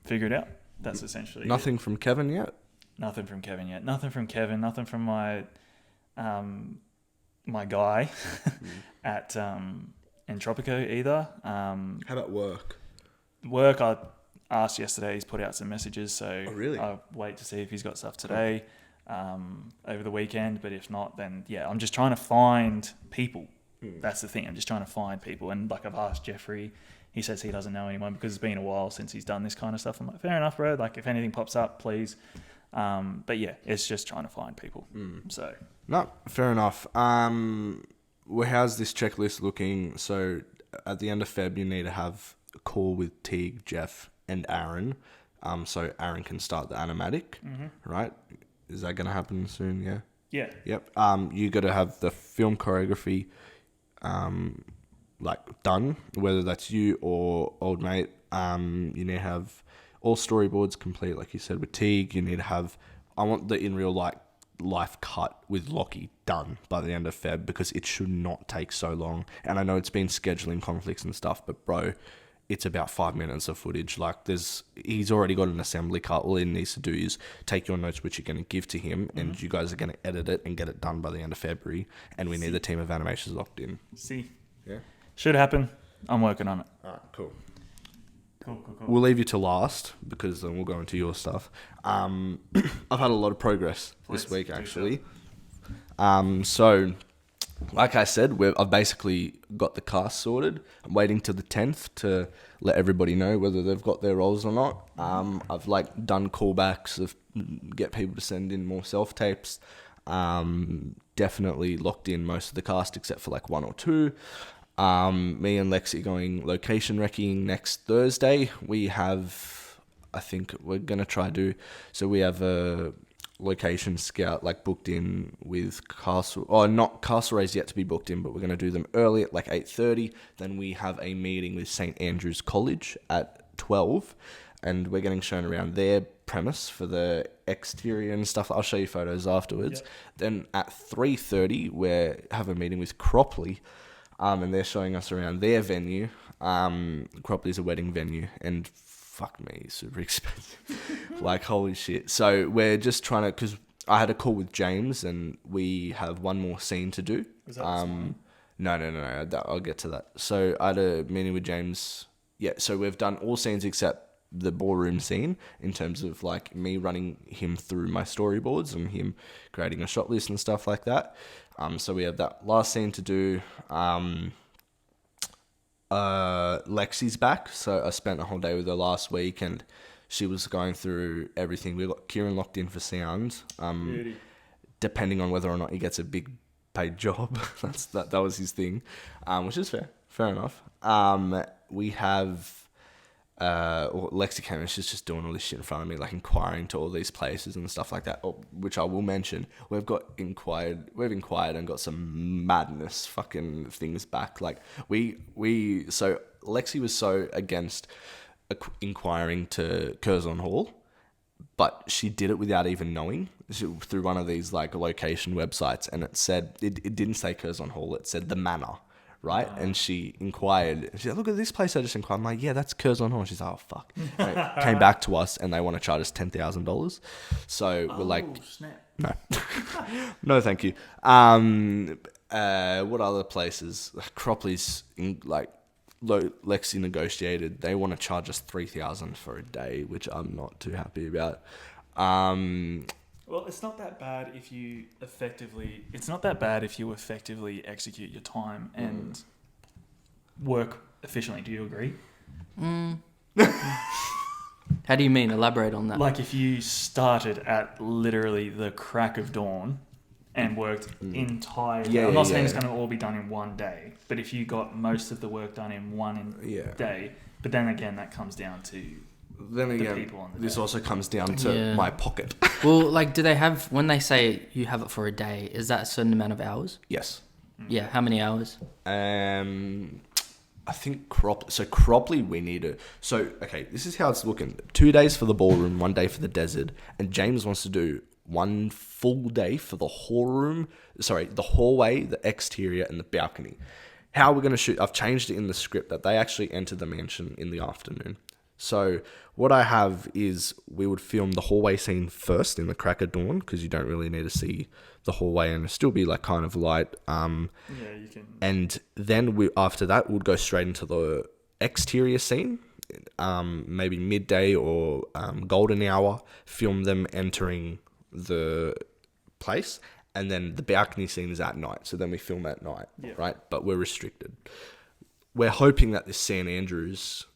figure it out. That's essentially Nothing it. From Kevin yet? Nothing from Kevin yet. Nothing from Kevin. Nothing from my my guy at Entropico either. How about work? Work, I asked yesterday. He's put out some messages, so really? I'll wait to see if he's got stuff today over the weekend. But if not, then yeah, I'm just trying to find people. That's the thing. I'm just trying to find people. And like I've asked Jeffrey, he says he doesn't know anyone because it's been a while since he's done this kind of stuff. I'm like, fair enough, bro. Like if anything pops up, please. But yeah, it's just trying to find people. So No, fair enough. Well, how's this checklist looking? So at the end of Feb, you need to have a call with Teague, Jeff, and Aaron. So Aaron can start the animatic, right? Is that going to happen soon? Yeah. yeah, Yep. You got to have the film choreography, like done, whether that's you or old mate. You need to have all storyboards complete, like you said with Teague. You need to have. I want the in real life cut with Lockie done by the end of Feb because it should not take so long. And I know it's been scheduling conflicts and stuff, but bro, it's about 5 minutes of footage. Like he's already got an assembly cut. All he needs to do is take your notes, which you're going to give to him, and you guys are going to edit it and get it done by the end of February. And we need the team of animations locked in. see, Yeah. should happen. I'm working on it. All right, cool. Cool. We'll leave you to last because then we'll go into your stuff. I've had a lot of progress this week, actually. So, like I said, I've basically got the cast sorted. I'm waiting till the 10th to let everybody know whether they've got their roles or not. I've done callbacks of get people to send in more self-tapes. Definitely locked in most of the cast except for one or two. Me and Lexi going location wrecking next Thursday. We have, I think we're going to try so we have a location scout booked in with not Castlereagh's yet to be booked in, but we're going to do them early at 8:30. Then we have a meeting with St. Andrew's College at 12, and we're getting shown around their premise for the exterior and stuff. I'll show you photos afterwards. Yep. Then at 3:30, we have a meeting with Cropley. And they're showing us around their venue. Cropley's a wedding venue, and fuck me, super expensive. Holy shit. So we're just trying to, because I had a call with James, and we have one more scene to do. Was that No. I'll get to that. So I had a meeting with James. Yeah, so we've done all scenes except the ballroom scene in terms of like me running him through my storyboards and him creating a shot list and stuff like that. So we have that last scene to do. Lexi's back, so I spent a whole day with her last week, and she was going through everything. We got Kieran locked in for sound. Depending on whether or not he gets a big paid job, that was his thing, which is fair enough. We have Lexi came and she's just doing all this shit in front of me, like inquiring to all these places and stuff like that, which I will mention. We've inquired and got some madness fucking things back. Like so Lexi was so against inquiring to Curzon Hall, but she did it without even knowing, through one of these like location websites, and it said, it didn't say Curzon Hall, it said the Manor. Right? And she inquired. She said, look at this place I just inquired. I'm like, yeah, that's Curzon Hall. She's like, oh, fuck. Came back to us and they want to charge us $10,000. So we're like, snap. No. No, thank you. What other places? Cropley's, Lexi negotiated. They want to charge us $3,000 for a day, which I'm not too happy about. Well, it's not that bad if you effectively execute your time and work efficiently. Do you agree? How do you mean? Elaborate on that. Like if you started at literally the crack of dawn and worked entirely. I'm not saying it's going to all be done in one day, but if you got most of the work done in one day, but then again, that comes down to this also comes down to my pocket. Well, like, do they have, when they say you have it for a day, is that a certain amount of hours? Yes. Yeah, how many hours? I think Cropley we need to... So, okay, this is how it's looking. 2 days for the ballroom, 1 day for the desert, and James wants to do 1 full day for the hallway, the exterior, and the balcony. How we're going to shoot... I've changed it in the script that they actually enter the mansion in the afternoon. So what I have is we would film the hallway scene first in the crack of dawn, because you don't really need to see the hallway and it'll still be like kind of light. You can. And then after that, we'd go straight into the exterior scene, maybe midday or golden hour, film them entering the place. And then the balcony scene is at night. So then we film at night, right? But we're restricted. We're hoping that this St. Andrews...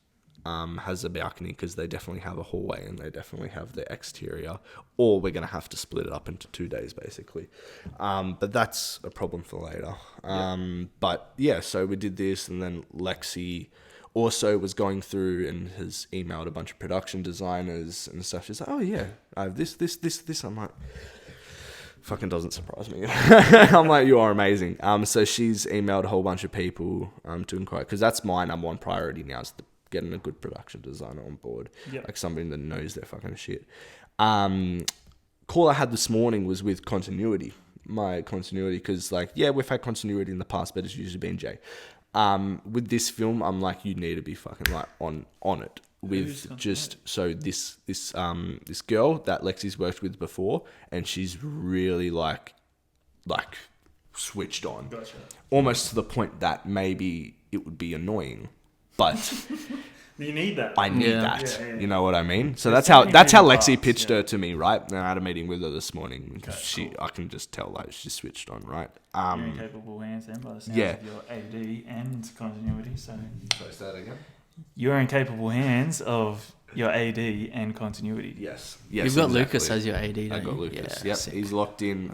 has a balcony, because they definitely have a hallway and they definitely have the exterior, or we're going to have to split it up into 2 days basically. But that's a problem for later. But yeah, so we did this, and then Lexi also was going through and has emailed a bunch of production designers and stuff. She's like, oh yeah, I have this. I'm like, fucking doesn't surprise me. I'm like, you are amazing. So she's emailed a whole bunch of people to inquire, because that's my number one priority now, is getting a good production designer on board, like somebody that knows their fucking shit. Call I had this morning was with continuity, my continuity, because we've had continuity in the past, but it's usually been Jay. With this film, I'm like, you need to be fucking like on it with just this girl that Lexi's worked with before, and she's really like switched on, almost to the point that maybe it would be annoying. But you need that. I need that. Yeah. You know what I mean? So that's how Lexi pitched her to me, right? And I had a meeting with her this morning. Okay, I can just tell she's switched on, right? You're in capable hands then, by the sounds of your AD and continuity. So say that again. You're in capable hands of your AD and continuity. Yes. You've got Lucas as your AD, don't you? I got Lucas. Yep, he's locked in.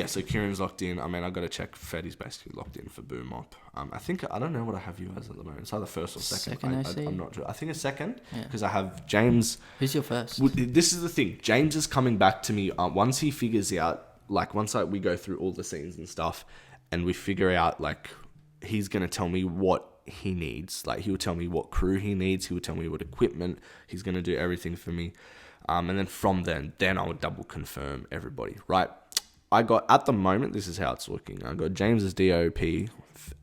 So Kieran's locked in. I mean, I've got to check. Fetty's basically locked in for Boom Up. I don't know what I have you as at the moment. It's either first or second. I'm not sure. I think it's second, because I have James. Who's your first? This is the thing. James is coming back to me once he figures out, we go through all the scenes and stuff, and we figure out, he's going to tell me what he needs. He will tell me what crew he needs. He will tell me what equipment. He's going to do everything for me. And then from then I would double confirm everybody, right? I got, at the moment, this is how it's looking. I got James as DOP,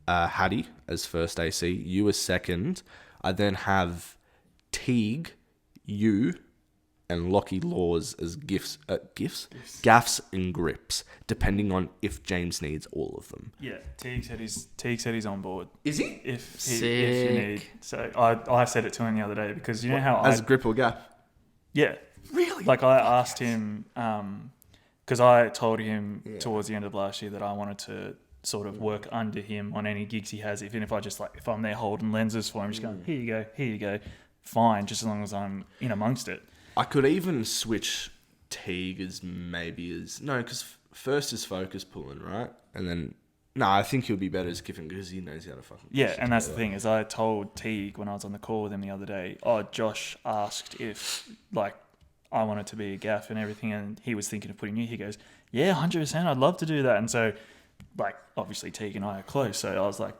Hattie as first AC, you as second. I then have Teague, you, and Lockie Laws as gaffs and grips, depending on if James needs all of them. Yeah, Teague said he's on board. Is he? If you need. So I said it to him the other day because you know how as grip or gaff? Yeah. Really? Like I asked him, because I told him towards the end of last year that I wanted to sort of work under him on any gigs he has, even if I just if I'm there holding lenses for him, just going, here you go, fine, just as long as I'm in amongst it. I could even switch Teague because first is focus pulling, right? And then, I think he'll be better as Kiffin because he knows how to fucking... Yeah, and that's the thing, is I told Teague when I was on the call with him the other day, Josh asked if, I wanted to be a gaff and everything, and he was thinking of putting you. He goes, yeah, 100%, I'd love to do that. And so, obviously Teague and I are close, so I was like,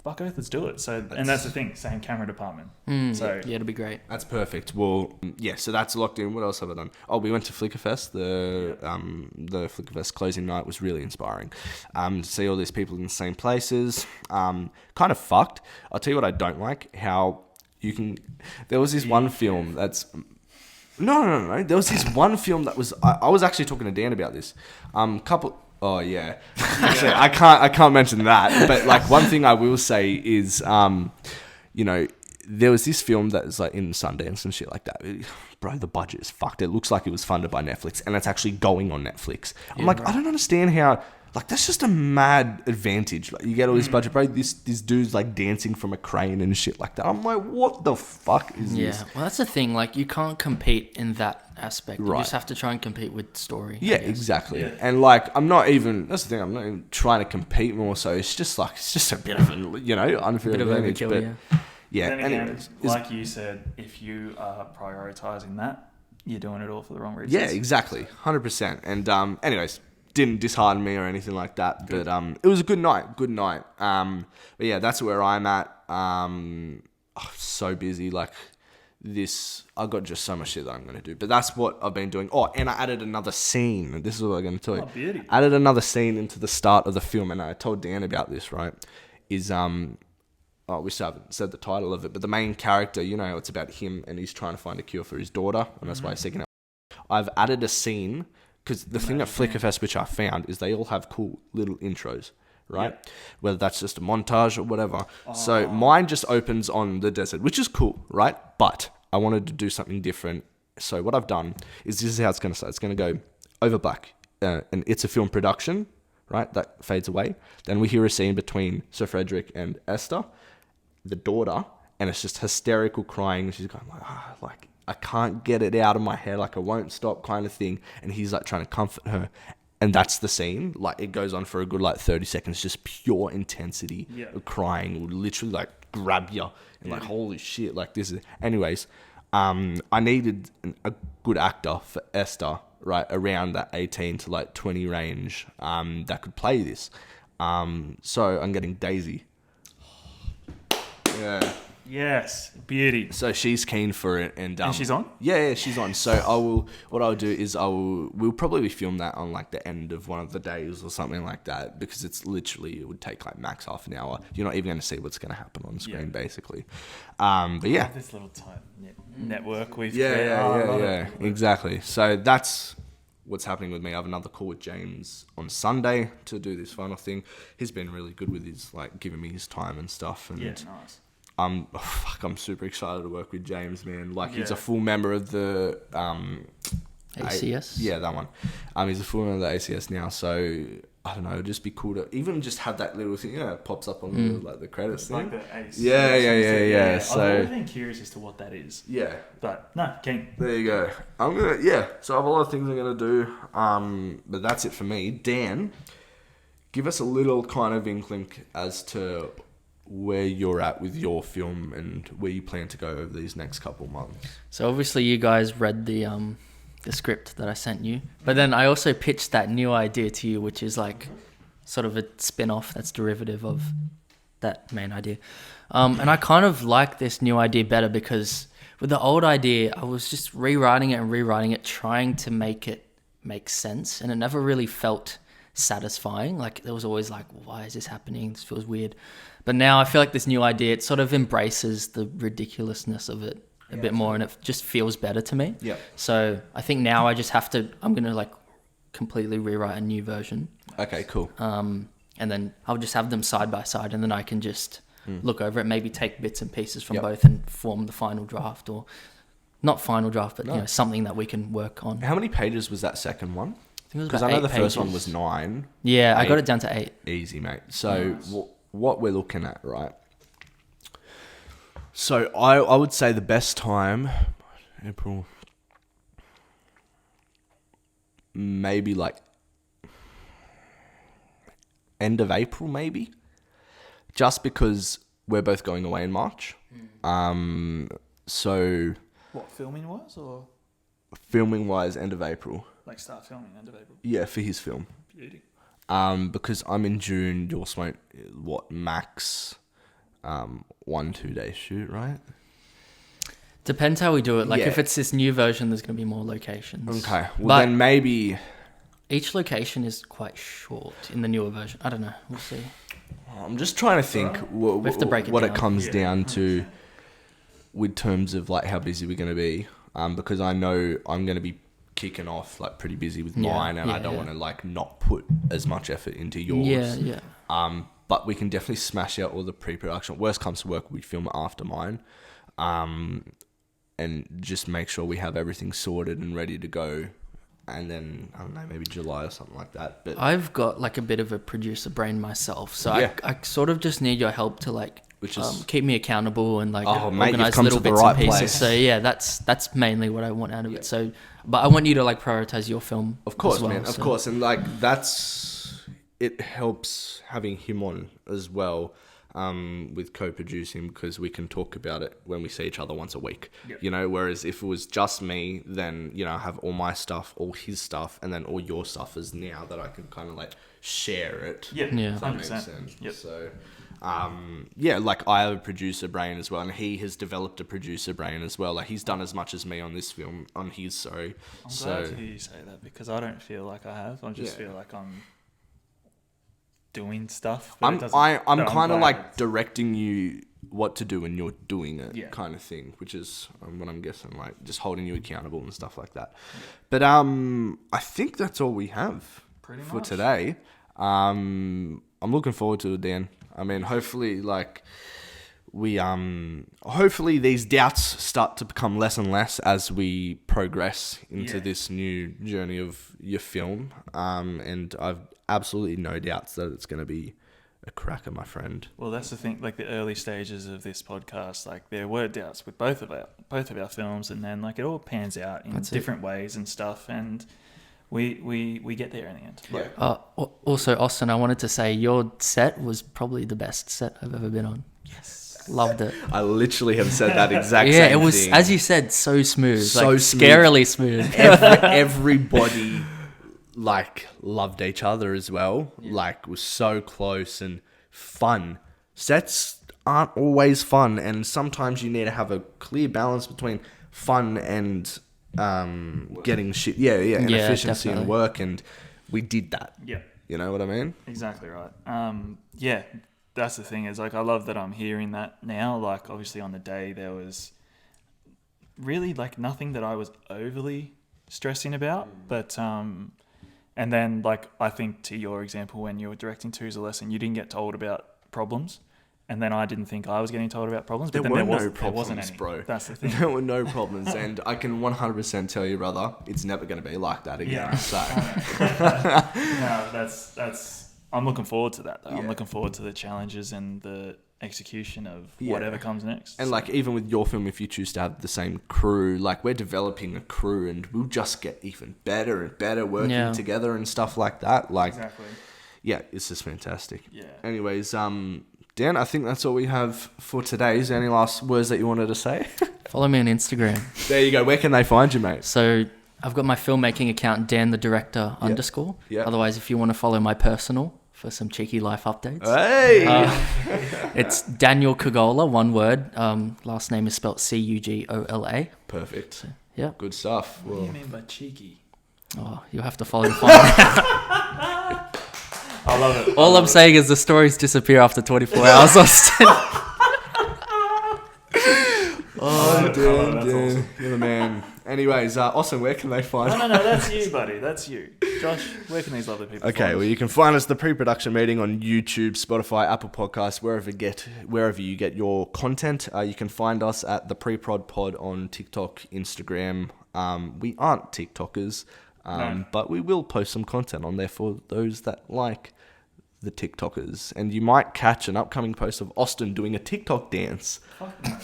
fuck oath, let's do it. So, and that's the thing, same camera department. So yeah, it'll be great. That's perfect. Well, yeah, so that's locked in. What else have I done? Oh, we went to Flickerfest. The Flickerfest closing night was really inspiring. To see all these people in the same places, kind of fucked. I'll tell you what I don't like, how you can... There was this one film that's... No. There was this one film that was... I was actually talking to Dan about this. Oh yeah. Actually, I can't mention that. But one thing I will say is, there was this film that was in Sundance and shit like that. Bro, the budget is fucked. It looks like it was funded by Netflix, and it's actually going on Netflix. I'm I don't understand how. That's just a mad advantage. You get all this budget, bro. This dude's dancing from a crane and shit like that. I'm like, what the fuck is this? Yeah, well, that's the thing. You can't compete in that aspect. You Right. just have to try and compete with story. Yeah, exactly. Yeah. And I'm not even. That's the thing. I'm not even trying to compete more. So it's just a bit of an unfair Bit of advantage. overkill, But yeah. then again, Anyways, like you said, if you are prioritizing that, you're doing it all for the wrong reasons. yeah, exactly, 100%. And anyways. Didn't dishearten me or anything like that, but it was a good night. But yeah, that's where I'm at. So busy, this. I got just so much shit that I'm going to do, but that's what I've been doing. Oh, and I added another scene. This is what I'm going to tell you. Oh, beauty. Added another scene into the start of the film, and I told Dan about this. Right, is we still haven't said the title of it, but the main character, it's about him, and he's trying to find a cure for his daughter, and that's why he's seeking out. I've added a scene. Because the thing at Flickerfest, which I found, is they all have cool little intros, right? Yep. Whether that's just a montage or whatever. So mine just opens on the desert, which is cool, right? But I wanted to do something different. So what I've done is this is how it's going to start. It's going to go over black. And it's a film production, right? That fades away. Then we hear a scene between Sir Frederick and Esther, the daughter, and it's just hysterical crying. She's going I can't get it out of my head, I won't stop kind of thing. And he's trying to comfort her. And that's the scene. It goes on for a good 30 seconds, just pure intensity of crying. It would literally grab you and holy shit, this is... Anyways, I needed a good actor for Esther, right, around that 18 to 20 range that could play this. So I'm getting Daisy. Yeah. Yes, beauty. So she's keen for it, and she's on. Yeah, she's on. So What I'll do is we'll probably film that on the end of one of the days or something like that, because it's literally, it would take max half an hour. You're not even going to see what's going to happen on screen, basically. But yeah, this little tight network we've yeah, exactly. So that's what's happening with me. I have another call with James on Sunday to do this final thing. He's been really good with his giving me his time and stuff, and nice. I'm super excited to work with James, man. He's a full member of the ACS. Yeah, that one. He's a full member of the ACS now, so I don't know. It'd just be cool to even just have that little thing, it pops up on the credits thing. The ACS. Yeah. So I've always been curious as to what that is. Yeah, but no, keen. There you go. So I have a lot of things I'm gonna do. But that's it for me. Dan, give us a little kind of inkling as to where you're at with your film and where you plan to go over these next couple months. So obviously you guys read the script that I sent you, but then I also pitched that new idea to you, which is sort of a spin-off that's derivative of that main idea. And I kind of like this new idea better because with the old idea, I was just rewriting it, trying to make it make sense, and it never really felt satisfying. There was always why is this happening? This feels weird. But now I feel this new idea, it sort of embraces the ridiculousness of it a bit more, and it just feels better to me. Yeah. So I think now I'm going to like completely rewrite a new version. Okay, cool. And then I'll just have them side by side, and then I can just look over it, maybe take bits and pieces from both and form the final draft, or not final draft, but you know, something that we can work on. How many pages was that second one? Because I I know the first one was 9. Yeah, 8. I got it down to 8. Easy, mate. So what we're looking at, right? So I would say the best time, April, maybe like end of April, maybe. Just because we're both going away in March. So What, filming wise or filming wise, end of April. like start filming end of April? Yeah, for his film. Beauty. Because I'm in June, yours won't, max 1-2 day shoot, right? Depends how we do it. Like Yeah. if it's this new version, there's going to be more locations. Okay. Well, But then maybe... each location is quite short in the newer version. I don't know. We'll see. I'm just trying to think We have to break it what down. it comes down to with terms of like how busy we're going to be. Because I know I'm going to be kicking off like pretty busy with mine, and I don't want to like not put as much effort into yours. Yeah. But we can definitely smash out all the pre-production. Worst comes to work, we film it after mine. And just make sure we have everything sorted and ready to go. And then, I don't know, maybe July or something like that. But I've got like a bit of a producer brain myself, so Yeah. I sort of just need your help to like Which is- keep me accountable and like Oh, mate, you've organize come little to the bits right and pieces. place. So yeah, that's mainly what I want out of it. So, but I want you to like prioritize your film. Of course, as well, man. Of so. course. And like it helps having him on as well, with co-producing, because we can talk about it when we see each other once a week. Yep. You know, whereas if it was just me, then, you know, I have all my stuff, all his stuff, and then all your stuff is now that I can kind of like share it. Yeah, Yeah. If that makes 100%. sense. Yep. So, yeah, like I have a producer brain as well, and he has developed a producer brain as well. Like he's done as much as me on this film, on his, sorry. I'm glad to hear you say that, because I don't feel like I have. I just Yeah. feel like I'm doing stuff. But I'm it doesn't- I'm but kind of glad like it's- directing you what to do, and you're doing it, Yeah. kind of thing, which is what I'm guessing, like just holding you accountable and stuff like that. But I think that's all we have Pretty for much. today. I'm looking forward to it, Dan. I mean, hopefully, like hopefully these doubts start to become less and less as we progress into Yeah. this new journey of your film. And I've absolutely no doubts that it's going to be a cracker, my friend. Well, that's the thing. Like the early stages of this podcast, like there were doubts with both of our films, and then like it all pans out in That's it. different ways and stuff, and we get there in the end. Like, Also, Austin, I wanted to say your set was probably the best set I've ever been on. yes. Loved it. I literally have said that exact Yeah, same it was, thing. as you said, so smooth. So like, smooth. Scarily smooth. Everybody like loved each other as well. Like was so close and fun. Sets aren't always fun, and sometimes you need to have a clear balance between fun and getting shit. Yeah, and Yeah, efficiency and definitely. work, and we did that. Yeah. You know what I mean? Exactly right. Yeah, that's the thing, is like I love that I'm hearing that now. Like obviously on the day there was really like nothing that I was overly stressing about, but and then like I think to your example, when you were directing Two's a Lesson, you didn't get told about problems, and then I didn't think I was getting told about problems. But There then were no there problems, wasn't any. bro. That's the thing. There were no problems, and I can 100% tell you, brother, it's never going to be like that again. Yeah. So. No, that's. I'm looking forward to that though. I'm Yeah. looking forward to the challenges and the execution of Yeah. whatever comes next. And like even with your film, if you choose to have the same crew, like we're developing a crew, and we'll just get even better and better working together and stuff like that. Like, exactly. yeah, it's just fantastic. Yeah. Anyways, Dan, I think that's all we have for today. Is there any last words that you wanted to say? Follow me on Instagram. There you go. Where can they find you, mate? So I've got my filmmaking account, Dan the Director _ Yeah. Otherwise, if you want to follow my personal for some cheeky life updates, Hey. it's Daniel Cugola, one word. Last name is spelled Cugola. Perfect. Yeah. Good stuff. What do Well, you mean by cheeky? Oh, you'll have to follow the file. I love it. All I'm saying is the stories disappear after 24 hours, Austin. Hello, that's awesome. You're the man. Anyways, Austin, where can they find us? No, that's you, buddy. That's you. Josh, where can these lovely people Okay, find well, us? you can find us the pre-production meeting on YouTube, Spotify, Apple Podcasts, wherever you get your content. You can find us at the Pre-Prod Pod on TikTok, Instagram. We aren't TikTokers, No. but we will post some content on there for those that like the TikTokers. And you might catch an upcoming post of Austin doing a TikTok dance Fuck no.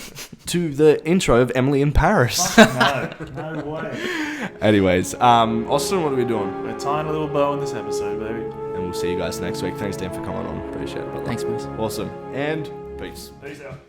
to the intro of Emily in Paris. Fuck no. No way. Anyways, Austin, what are we doing? We're tying a little bow on this episode, baby. And we'll see you guys next week. Thanks, Dan, for coming on. Appreciate it, brother. Thanks, boys. Awesome. And peace. Peace out.